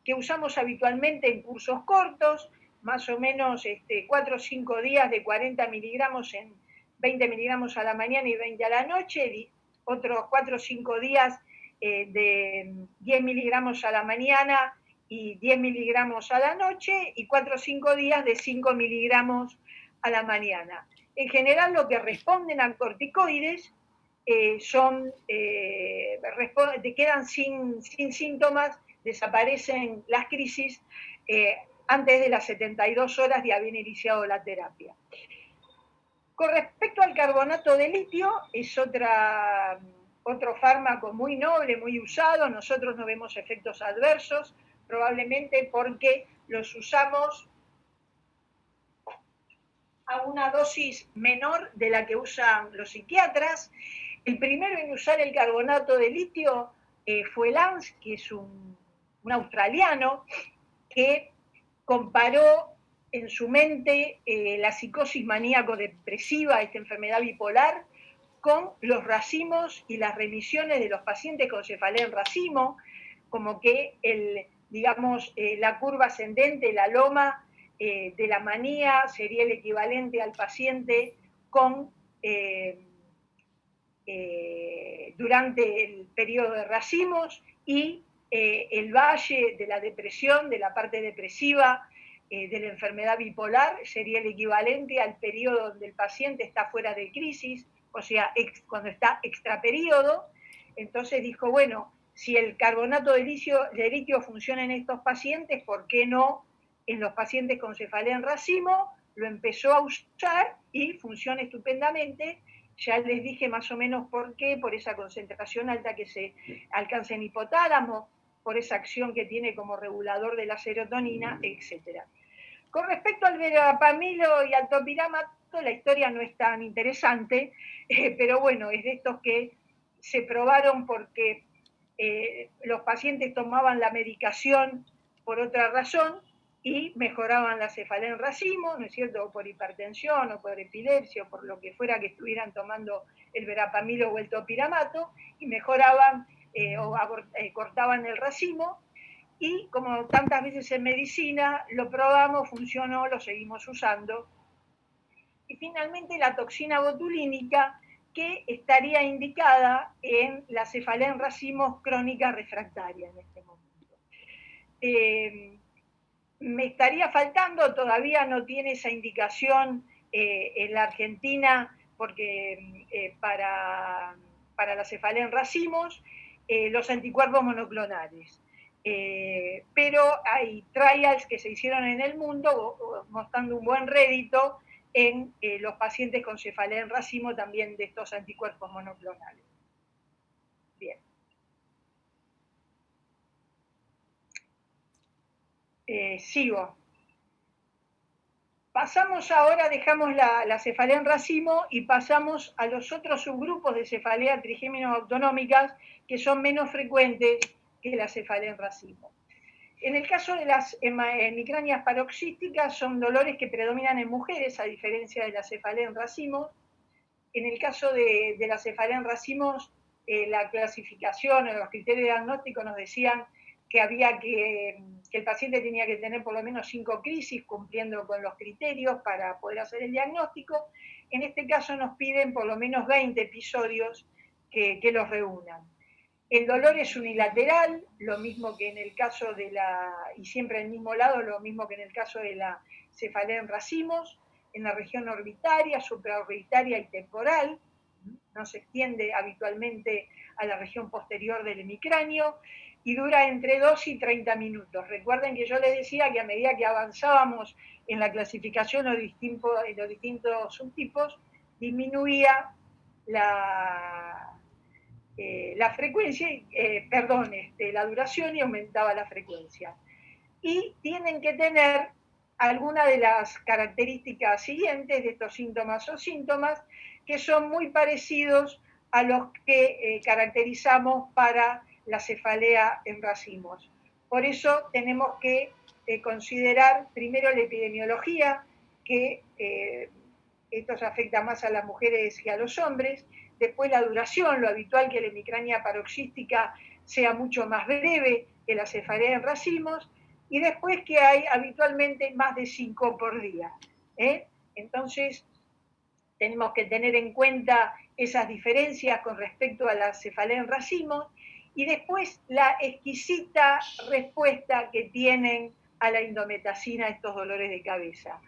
que usamos habitualmente en cursos cortos, más o menos 4 o 5 días de 40 miligramos en 20 miligramos a la mañana y 20 a la noche, y otros 4 o 5 días de 10 miligramos a la mañana y 10 miligramos a la noche, y 4 o 5 días de 5 miligramos a la mañana. En general, lo que responden a corticoides quedan sin síntomas, desaparecen las crisis antes de las 72 horas de haber iniciado la terapia. Con respecto al carbonato de litio, es otro fármaco muy noble, muy usado. Nosotros no vemos efectos adversos, probablemente porque los usamos a una dosis menor de la que usan los psiquiatras. El primero en usar el carbonato de litio fue Lance, que es un australiano, que comparó en su mente la psicosis maníaco-depresiva, esta enfermedad bipolar, con los racimos y las remisiones de los pacientes con cefalea en racimo, como que la curva ascendente, la loma de la manía sería el equivalente al paciente durante el periodo de racimos, y el valle de la depresión, de la parte depresiva de la enfermedad bipolar, sería el equivalente al periodo donde el paciente está fuera de crisis, o sea, cuando está extraperíodo. Entonces dijo, bueno, si el carbonato de litio funciona en estos pacientes, ¿por qué no en los pacientes con cefalea en racimo? Lo empezó a usar y funciona estupendamente. Ya les dije más o menos por qué, por esa concentración alta que se alcanza en hipotálamo, por esa acción que tiene como regulador de la serotonina, etc. Con respecto al verapamilo y al topiramato, la historia no es tan interesante, pero bueno, es de estos que se probaron porque los pacientes tomaban la medicación por otra razón y mejoraban la cefalea en racimo, ¿no es cierto?, o por hipertensión, o por epilepsia, o por lo que fuera que estuvieran tomando el verapamilo o el topiramato, y mejoraban cortaban el racimo, y como tantas veces en medicina, lo probamos, funcionó, lo seguimos usando. Y finalmente la toxina botulínica, que estaría indicada en la cefalea en racimos crónica refractaria en este momento. Me estaría faltando, todavía no tiene esa indicación en la Argentina, porque para la cefalea en racimos, los anticuerpos monoclonales. Pero hay trials que se hicieron en el mundo mostrando un buen rédito en los pacientes con cefalea en racimo también de estos anticuerpos monoclonales. Bien. Sigo. Pasamos ahora, dejamos la cefalea en racimo y pasamos a los otros subgrupos de cefalea trigémino-autonómicas que son menos frecuentes que la cefalea en racimo. En el caso de las hemicranias paroxísticas, son dolores que predominan en mujeres, a diferencia de la cefalea en racimos. En el caso de la cefalea en racimos, la clasificación o los criterios diagnósticos nos decían que el paciente tenía que tener por lo menos 5 crisis cumpliendo con los criterios para poder hacer el diagnóstico. En este caso nos piden por lo menos 20 episodios que los reúnan. El dolor es unilateral, lo mismo que en el caso y siempre en el mismo lado, lo mismo que en el caso de la cefalea en racimos, en la región orbitaria, supraorbitaria y temporal, no se extiende habitualmente a la región posterior del hemicráneo, y dura entre 2 y 30 minutos. Recuerden que yo les decía que a medida que avanzábamos en la clasificación de los distintos subtipos, disminuía la frecuencia, la duración, y aumentaba la frecuencia. Y tienen que tener alguna de las características siguientes de estos síntomas o síntomas que son muy parecidos a los que caracterizamos para la cefalea en racimos. Por eso tenemos que considerar primero la epidemiología, que esto se afecta más a las mujeres que a los hombres, después la duración, lo habitual que la hemicrania paroxística sea mucho más breve que la cefalea en racimos, y después que hay habitualmente más de 5 por día. Entonces, tenemos que tener en cuenta esas diferencias con respecto a la cefalea en racimos, y después la exquisita respuesta que tienen a la indometacina estos dolores de cabeza.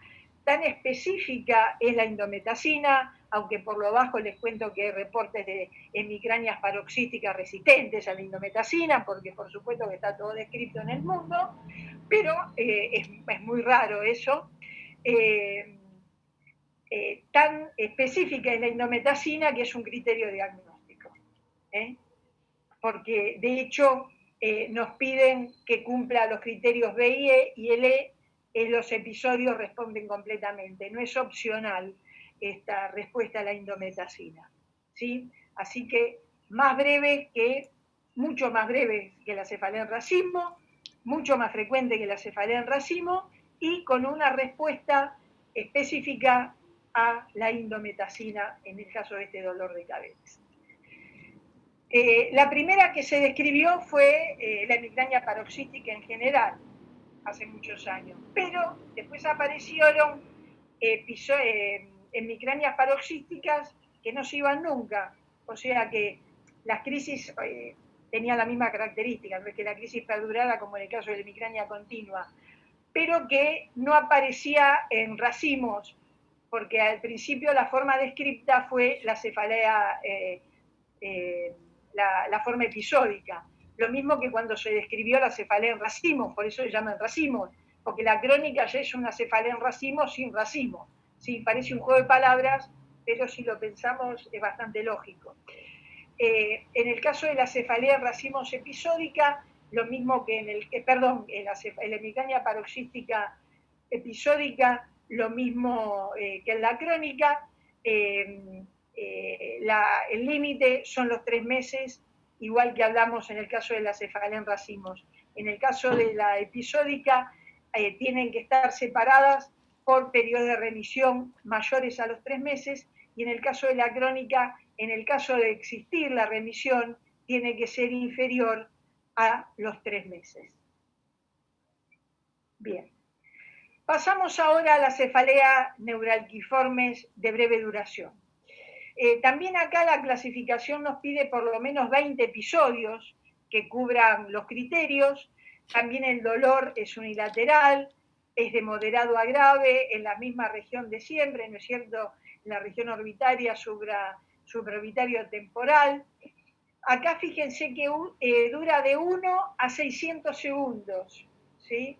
Tan específica es la indometacina, aunque por lo bajo les cuento que hay reportes de hemicranias paroxísticas resistentes a la indometacina, porque por supuesto que está todo descrito en el mundo, pero es muy raro eso. Tan específica es la indometacina que es un criterio diagnóstico. Porque de hecho nos piden que cumpla los criterios B y E, y el E los episodios responden completamente, no es opcional esta respuesta a la indometacina, ¿sí? Así que mucho más breve que la cefalea en racimo, mucho más frecuente que la cefalea en racimo, y con una respuesta específica a la indometacina en el caso de este dolor de cabeza. La primera que se describió fue la hemicrania paroxística en general, hace muchos años, pero después aparecieron hemicranias paroxísticas que no se iban nunca, o sea que las crisis tenían la misma característica, no es que la crisis perdurara como en el caso de la hemicrania continua, pero que no aparecía en racimos, porque al principio la forma descripta fue la cefalea, la forma episódica. Lo mismo que cuando se describió la cefalea en racimos, por eso se llaman racimos, porque la crónica ya es una cefalea en racimos sin racimo. Sí, parece un juego de palabras, pero si lo pensamos es bastante lógico. En el caso de la cefalea en racimos episódica, lo mismo que en la hemicrania paroxística episódica, lo mismo que en la crónica. El límite son los 3 meses igual que hablamos en el caso de la cefalea en racimos. En el caso de la episódica, tienen que estar separadas por periodos de remisión mayores a los 3 meses, y en el caso de la crónica, en el caso de existir la remisión, tiene que ser inferior a los 3 meses. Bien. Pasamos ahora a la cefalea neuralgiformes de breve duración. También acá la clasificación nos pide por lo menos 20 episodios que cubran los criterios. También el dolor es unilateral, es de moderado a grave, en la misma región de siempre, ¿no es cierto? En la región orbitaria, supraorbitario temporal. Acá fíjense que dura de 1 a 600 segundos, ¿sí?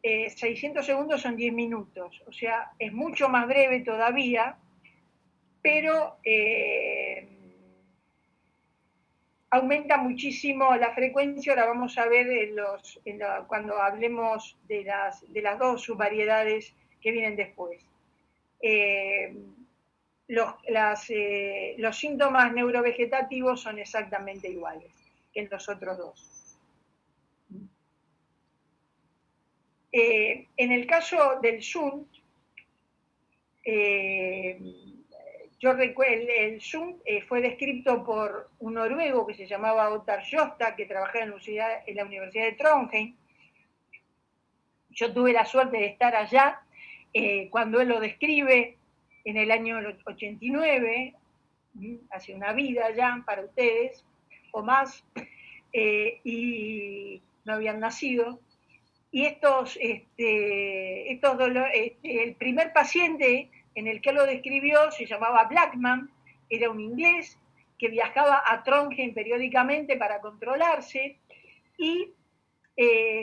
600 segundos son 10 minutos, o sea, es mucho más breve todavía, pero aumenta muchísimo la frecuencia. Ahora vamos a ver cuando hablemos de las dos subvariedades que vienen después. Los síntomas neurovegetativos son exactamente iguales que en los otros dos. En el caso del SUNT, yo recuerdo, el SUNT fue descrito por un noruego que se llamaba Ottar Jostad, que trabajaba en la Universidad de Trondheim. Yo tuve la suerte de estar allá cuando él lo describe en el año 89, hace una vida ya para ustedes, o más, y no habían nacido. Y el primer paciente en el que lo describió se llamaba Blackman, era un inglés que viajaba a Trondheim periódicamente para controlarse, y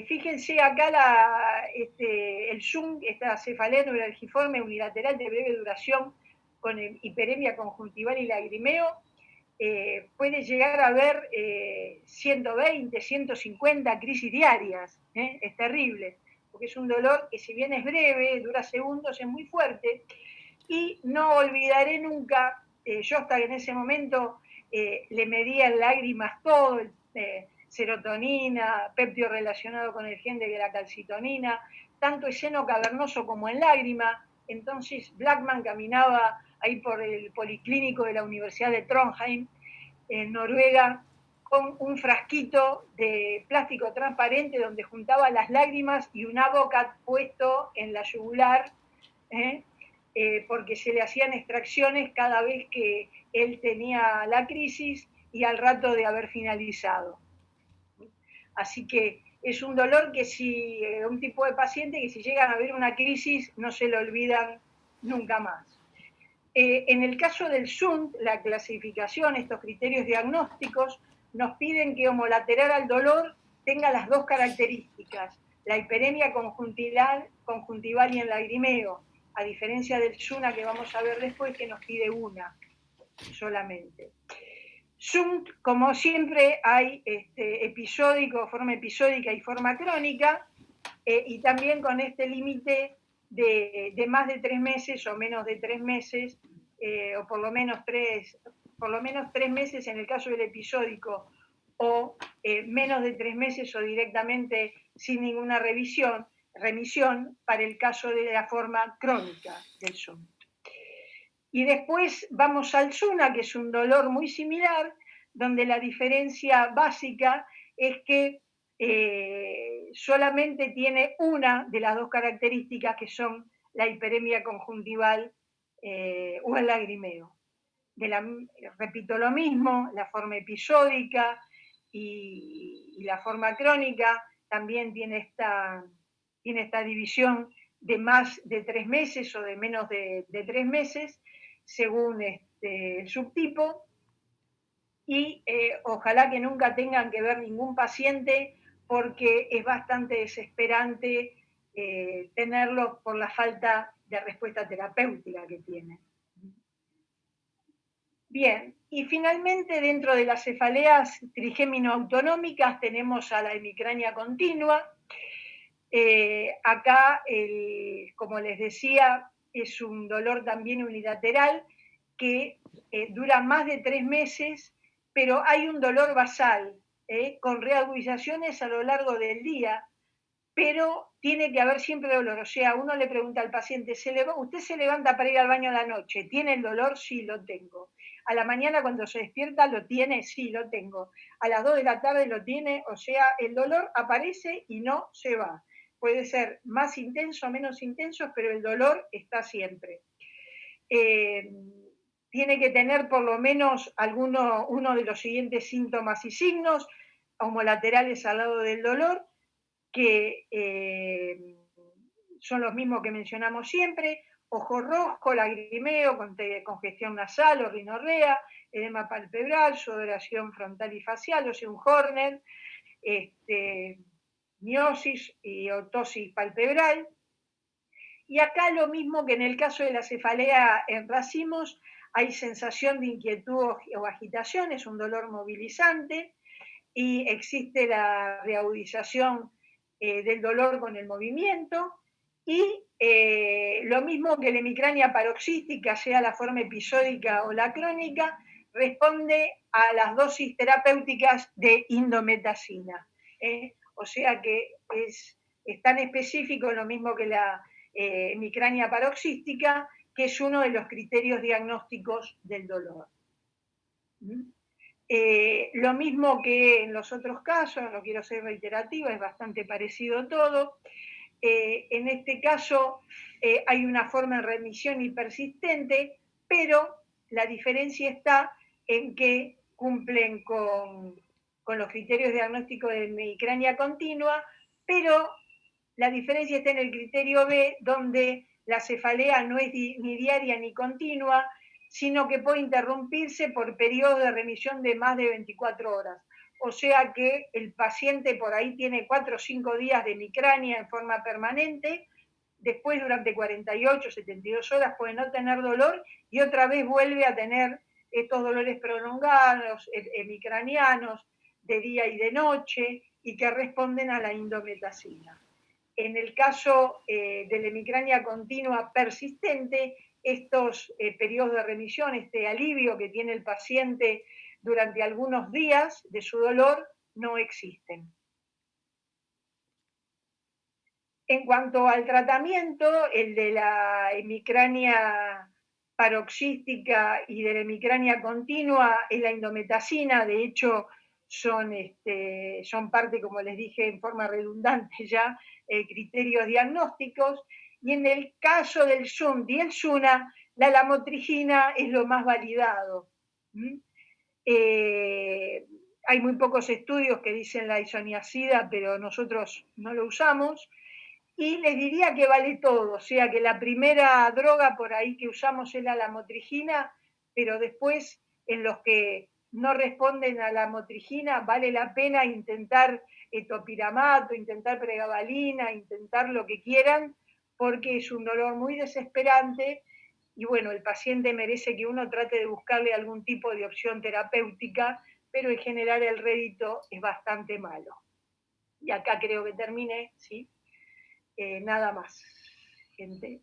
fíjense acá el SUNT, esta cefalea neuralgiforme unilateral de breve duración con hiperemia conjuntival y lagrimeo, puede llegar a haber 120, 150 crisis diarias. Es terrible, porque es un dolor que, si bien es breve, dura segundos, es muy fuerte. Y no olvidaré nunca, yo hasta en ese momento le medía en lágrimas todo, serotonina, péptido relacionado con el gen de la calcitonina, tanto en seno cavernoso como en lágrima. Entonces Blackman caminaba ahí por el policlínico de la Universidad de Trondheim, en Noruega, con un frasquito de plástico transparente donde juntaba las lágrimas y un Avocat puesto en la yugular, porque se le hacían extracciones cada vez que él tenía la crisis y al rato de haber finalizado. Así que es un dolor que un tipo de paciente que si llegan a ver una crisis no se lo olvidan nunca más. En el caso del SUNT, la clasificación, estos criterios diagnósticos, nos piden que homolateral al dolor tenga las dos características, la hiperemia conjuntival y el lagrimeo, a diferencia del SUNA que vamos a ver después, que nos pide una solamente. SUNT, como siempre, hay forma episódica y forma crónica, y también con este límite de más de 3 meses o menos de 3 meses, o por lo menos 3 meses en el caso del episódico, o menos de 3 meses o directamente sin ninguna remisión para el caso de la forma crónica del SUNT. Y después vamos al SUNA, que es un dolor muy similar, donde la diferencia básica es que solamente tiene una de las dos características, que son la hiperemia conjuntival o el lagrimeo. Repito lo mismo, la forma episódica y la forma crónica también tiene esta división de más de 3 meses o de menos de 3 meses, según el subtipo. Y ojalá que nunca tengan que ver ningún paciente, porque es bastante desesperante tenerlos por la falta de respuesta terapéutica que tienen. Bien, y finalmente dentro de las cefaleas trigémino-autonómicas tenemos a la hemicrania continua. Acá, como les decía, es un dolor también unilateral que dura más de 3 meses pero hay un dolor basal, con reagudizaciones a lo largo del día, pero tiene que haber siempre dolor. O sea, uno le pregunta al paciente, ¿usted se levanta para ir al baño a la noche? ¿Tiene el dolor? Sí, lo tengo. A la mañana cuando se despierta, ¿lo tiene? Sí, lo tengo. A las 2 de la tarde lo tiene, o sea, el dolor aparece y no se va. Puede ser más intenso o menos intenso, pero el dolor está siempre. Tiene que tener por lo menos uno de los siguientes síntomas y signos, homolaterales al lado del dolor, que son los mismos que mencionamos siempre: ojo rojo, lagrimeo, congestión nasal o rinorrea, edema palpebral, sudoración frontal y facial, o sea, un Horner, miosis y otosis palpebral. Y acá lo mismo que en el caso de la cefalea en racimos, hay sensación de inquietud o agitación, es un dolor movilizante, y existe la reagudización del dolor con el movimiento, y lo mismo que la hemicrania paroxística, sea la forma episódica o la crónica, responde a las dosis terapéuticas de indometacina. O sea que es tan específico, lo mismo que la hemicrania paroxística, que es uno de los criterios diagnósticos del dolor. Lo mismo que en los otros casos, no quiero ser reiterativa, es bastante parecido todo. En este caso hay una forma en remisión y persistente, pero la diferencia está en que cumplen con los criterios diagnósticos de hemicrania continua, pero la diferencia está en el criterio B, donde la cefalea no es ni diaria ni continua, sino que puede interrumpirse por periodos de remisión de más de 24 horas. O sea que el paciente por ahí tiene 4 o 5 días de hemicrania en forma permanente, después durante 48, 72 horas puede no tener dolor y otra vez vuelve a tener estos dolores prolongados, hemicranianos, de día y de noche, y que responden a la indometacina. En el caso de la hemicrania continua persistente, estos periodos de remisión, este alivio que tiene el paciente durante algunos días de su dolor, no existen. En cuanto al tratamiento, el de la hemicrania paroxística y de la hemicrania continua es la indometacina. De hecho, son parte, como les dije en forma redundante ya, criterios diagnósticos. Y en el caso del SUNT y el SUNA, la lamotrigina es lo más validado. Hay muy pocos estudios que dicen la isoniazida, pero nosotros no lo usamos. Y les diría que vale todo, o sea que la primera droga por ahí que usamos es la lamotrigina, pero después en los que no responden a la lamotrigina vale la pena intentar topiramato, intentar pregabalina, intentar lo que quieran, porque es un dolor muy desesperante y bueno, el paciente merece que uno trate de buscarle algún tipo de opción terapéutica, pero en general el rédito es bastante malo. Y acá creo que terminé, ¿sí? Nada más, gente.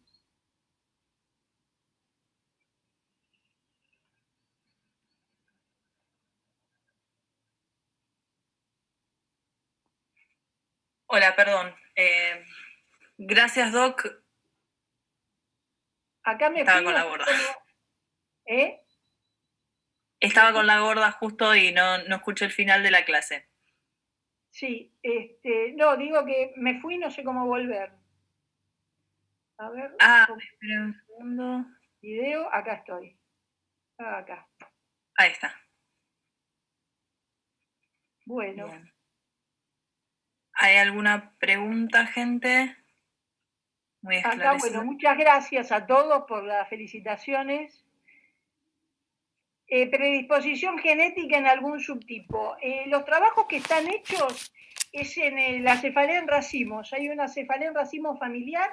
Hola, perdón. Gracias, Doc. Acá me Estaba fui, con la gorda. Estaba con la gorda justo y no escuché el final de la clase. Sí, no, digo que me fui, no sé cómo volver. A ver. Espera un segundo. Video, acá estoy. Acá. Ahí está. Bueno. Bien. ¿Hay alguna pregunta, gente? Muy esclarecida. Acá, bueno, muchas gracias a todos por las felicitaciones. Predisposición genética en algún subtipo. Los trabajos que están hechos es en la cefalea en racimos. Hay una cefalea en racimos familiar,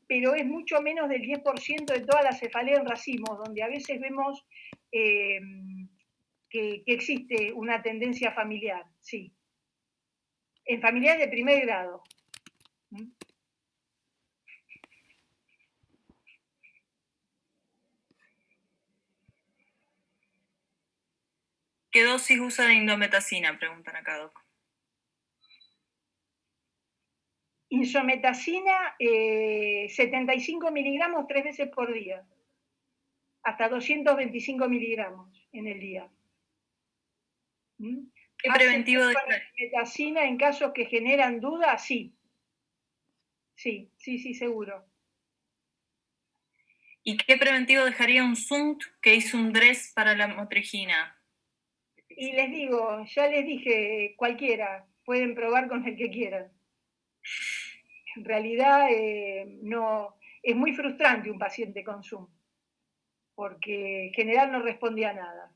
pero es mucho menos del 10% de toda la cefalea en racimos, donde a veces vemos que existe una tendencia familiar, sí. En familiares de primer grado. ¿Qué dosis usa de indometacina? Preguntan acá, Doc. Insometacina, 75 miligramos 3 veces por día, hasta 225 miligramos en el día. ¿Qué preventivo de insometacina en casos que generan dudas? Sí. Sí, seguro. ¿Y qué preventivo dejaría un SUNT que hizo un DRES para la motrigina? Y les digo, ya les dije, cualquiera, pueden probar con el que quieran. En realidad, no, es muy frustrante un paciente con Zoom, porque en general no respondía a nada.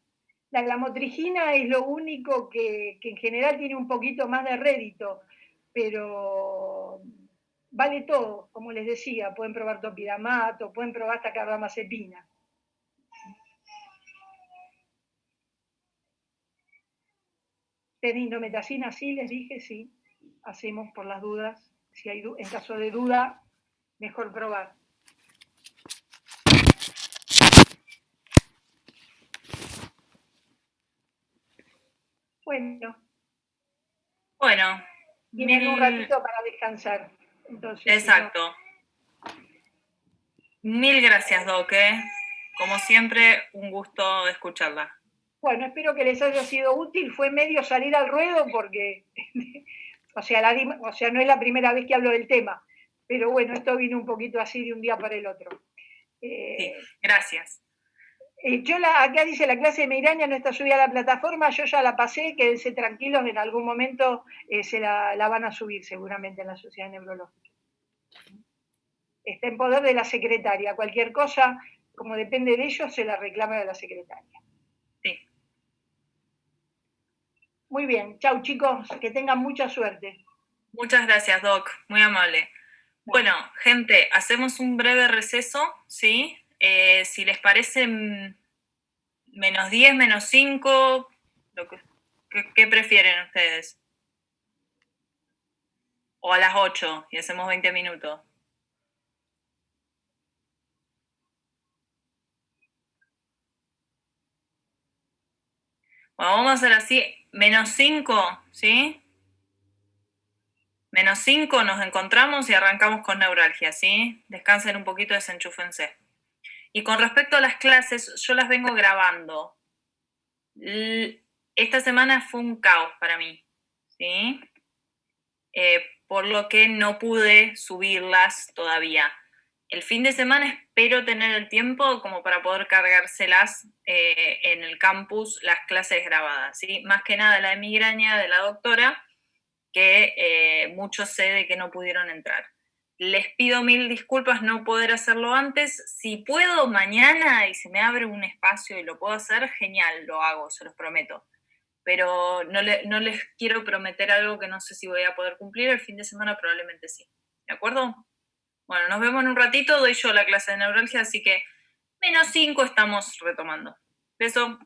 La lamotrigina es lo único que en general tiene un poquito más de rédito, pero vale todo, como les decía, pueden probar topidamato, pueden probar hasta carbamazepina. ¿Test de indometacina? Sí, les dije, sí. Hacemos por las dudas. Si hay en caso de duda, mejor probar. Bueno. Tienen un ratito para descansar. Entonces, exacto. Si no... Mil gracias, Doc. Como siempre, un gusto escucharla. Bueno, espero que les haya sido útil. Fue medio salir al ruedo porque, o sea, no es la primera vez que hablo del tema, pero bueno, esto vino un poquito así de un día para el otro. Sí, gracias. Acá dice, la clase de migraña no está subida a la plataforma, yo ya la pasé, quédense tranquilos, en algún momento se la van a subir seguramente en la Sociedad Neurológica. Está en poder de la secretaria, cualquier cosa, como depende de ellos, se la reclama a la secretaria. Sí. Muy bien, chau chicos, que tengan mucha suerte. Muchas gracias, Doc, muy amable. Bueno, gente, hacemos un breve receso, ¿sí? Si les parece menos 10, menos 5, ¿qué prefieren ustedes? O a las 8 y hacemos 20 minutos. Bueno, vamos a hacer así, menos 5, ¿sí? Menos 5 nos encontramos y arrancamos con neuralgia, ¿sí? Descansen un poquito, desenchúfense. Y con respecto a las clases, yo las vengo grabando. Esta semana fue un caos para mí, ¿sí? Por lo que no pude subirlas todavía. El fin de semana espero tener el tiempo como para poder cargárselas en el campus, las clases grabadas, ¿sí? Más que nada la de migraña de la doctora, que muchos sé de que no pudieron entrar. Les pido mil disculpas no poder hacerlo antes. Si puedo mañana y se me abre un espacio y lo puedo hacer, genial, lo hago, se los prometo. Pero no les quiero prometer algo que no sé si voy a poder cumplir. El fin de semana probablemente sí. ¿De acuerdo? Bueno, nos vemos en un ratito. Doy yo la clase de neuralgia, así que menos 5 estamos retomando. Beso.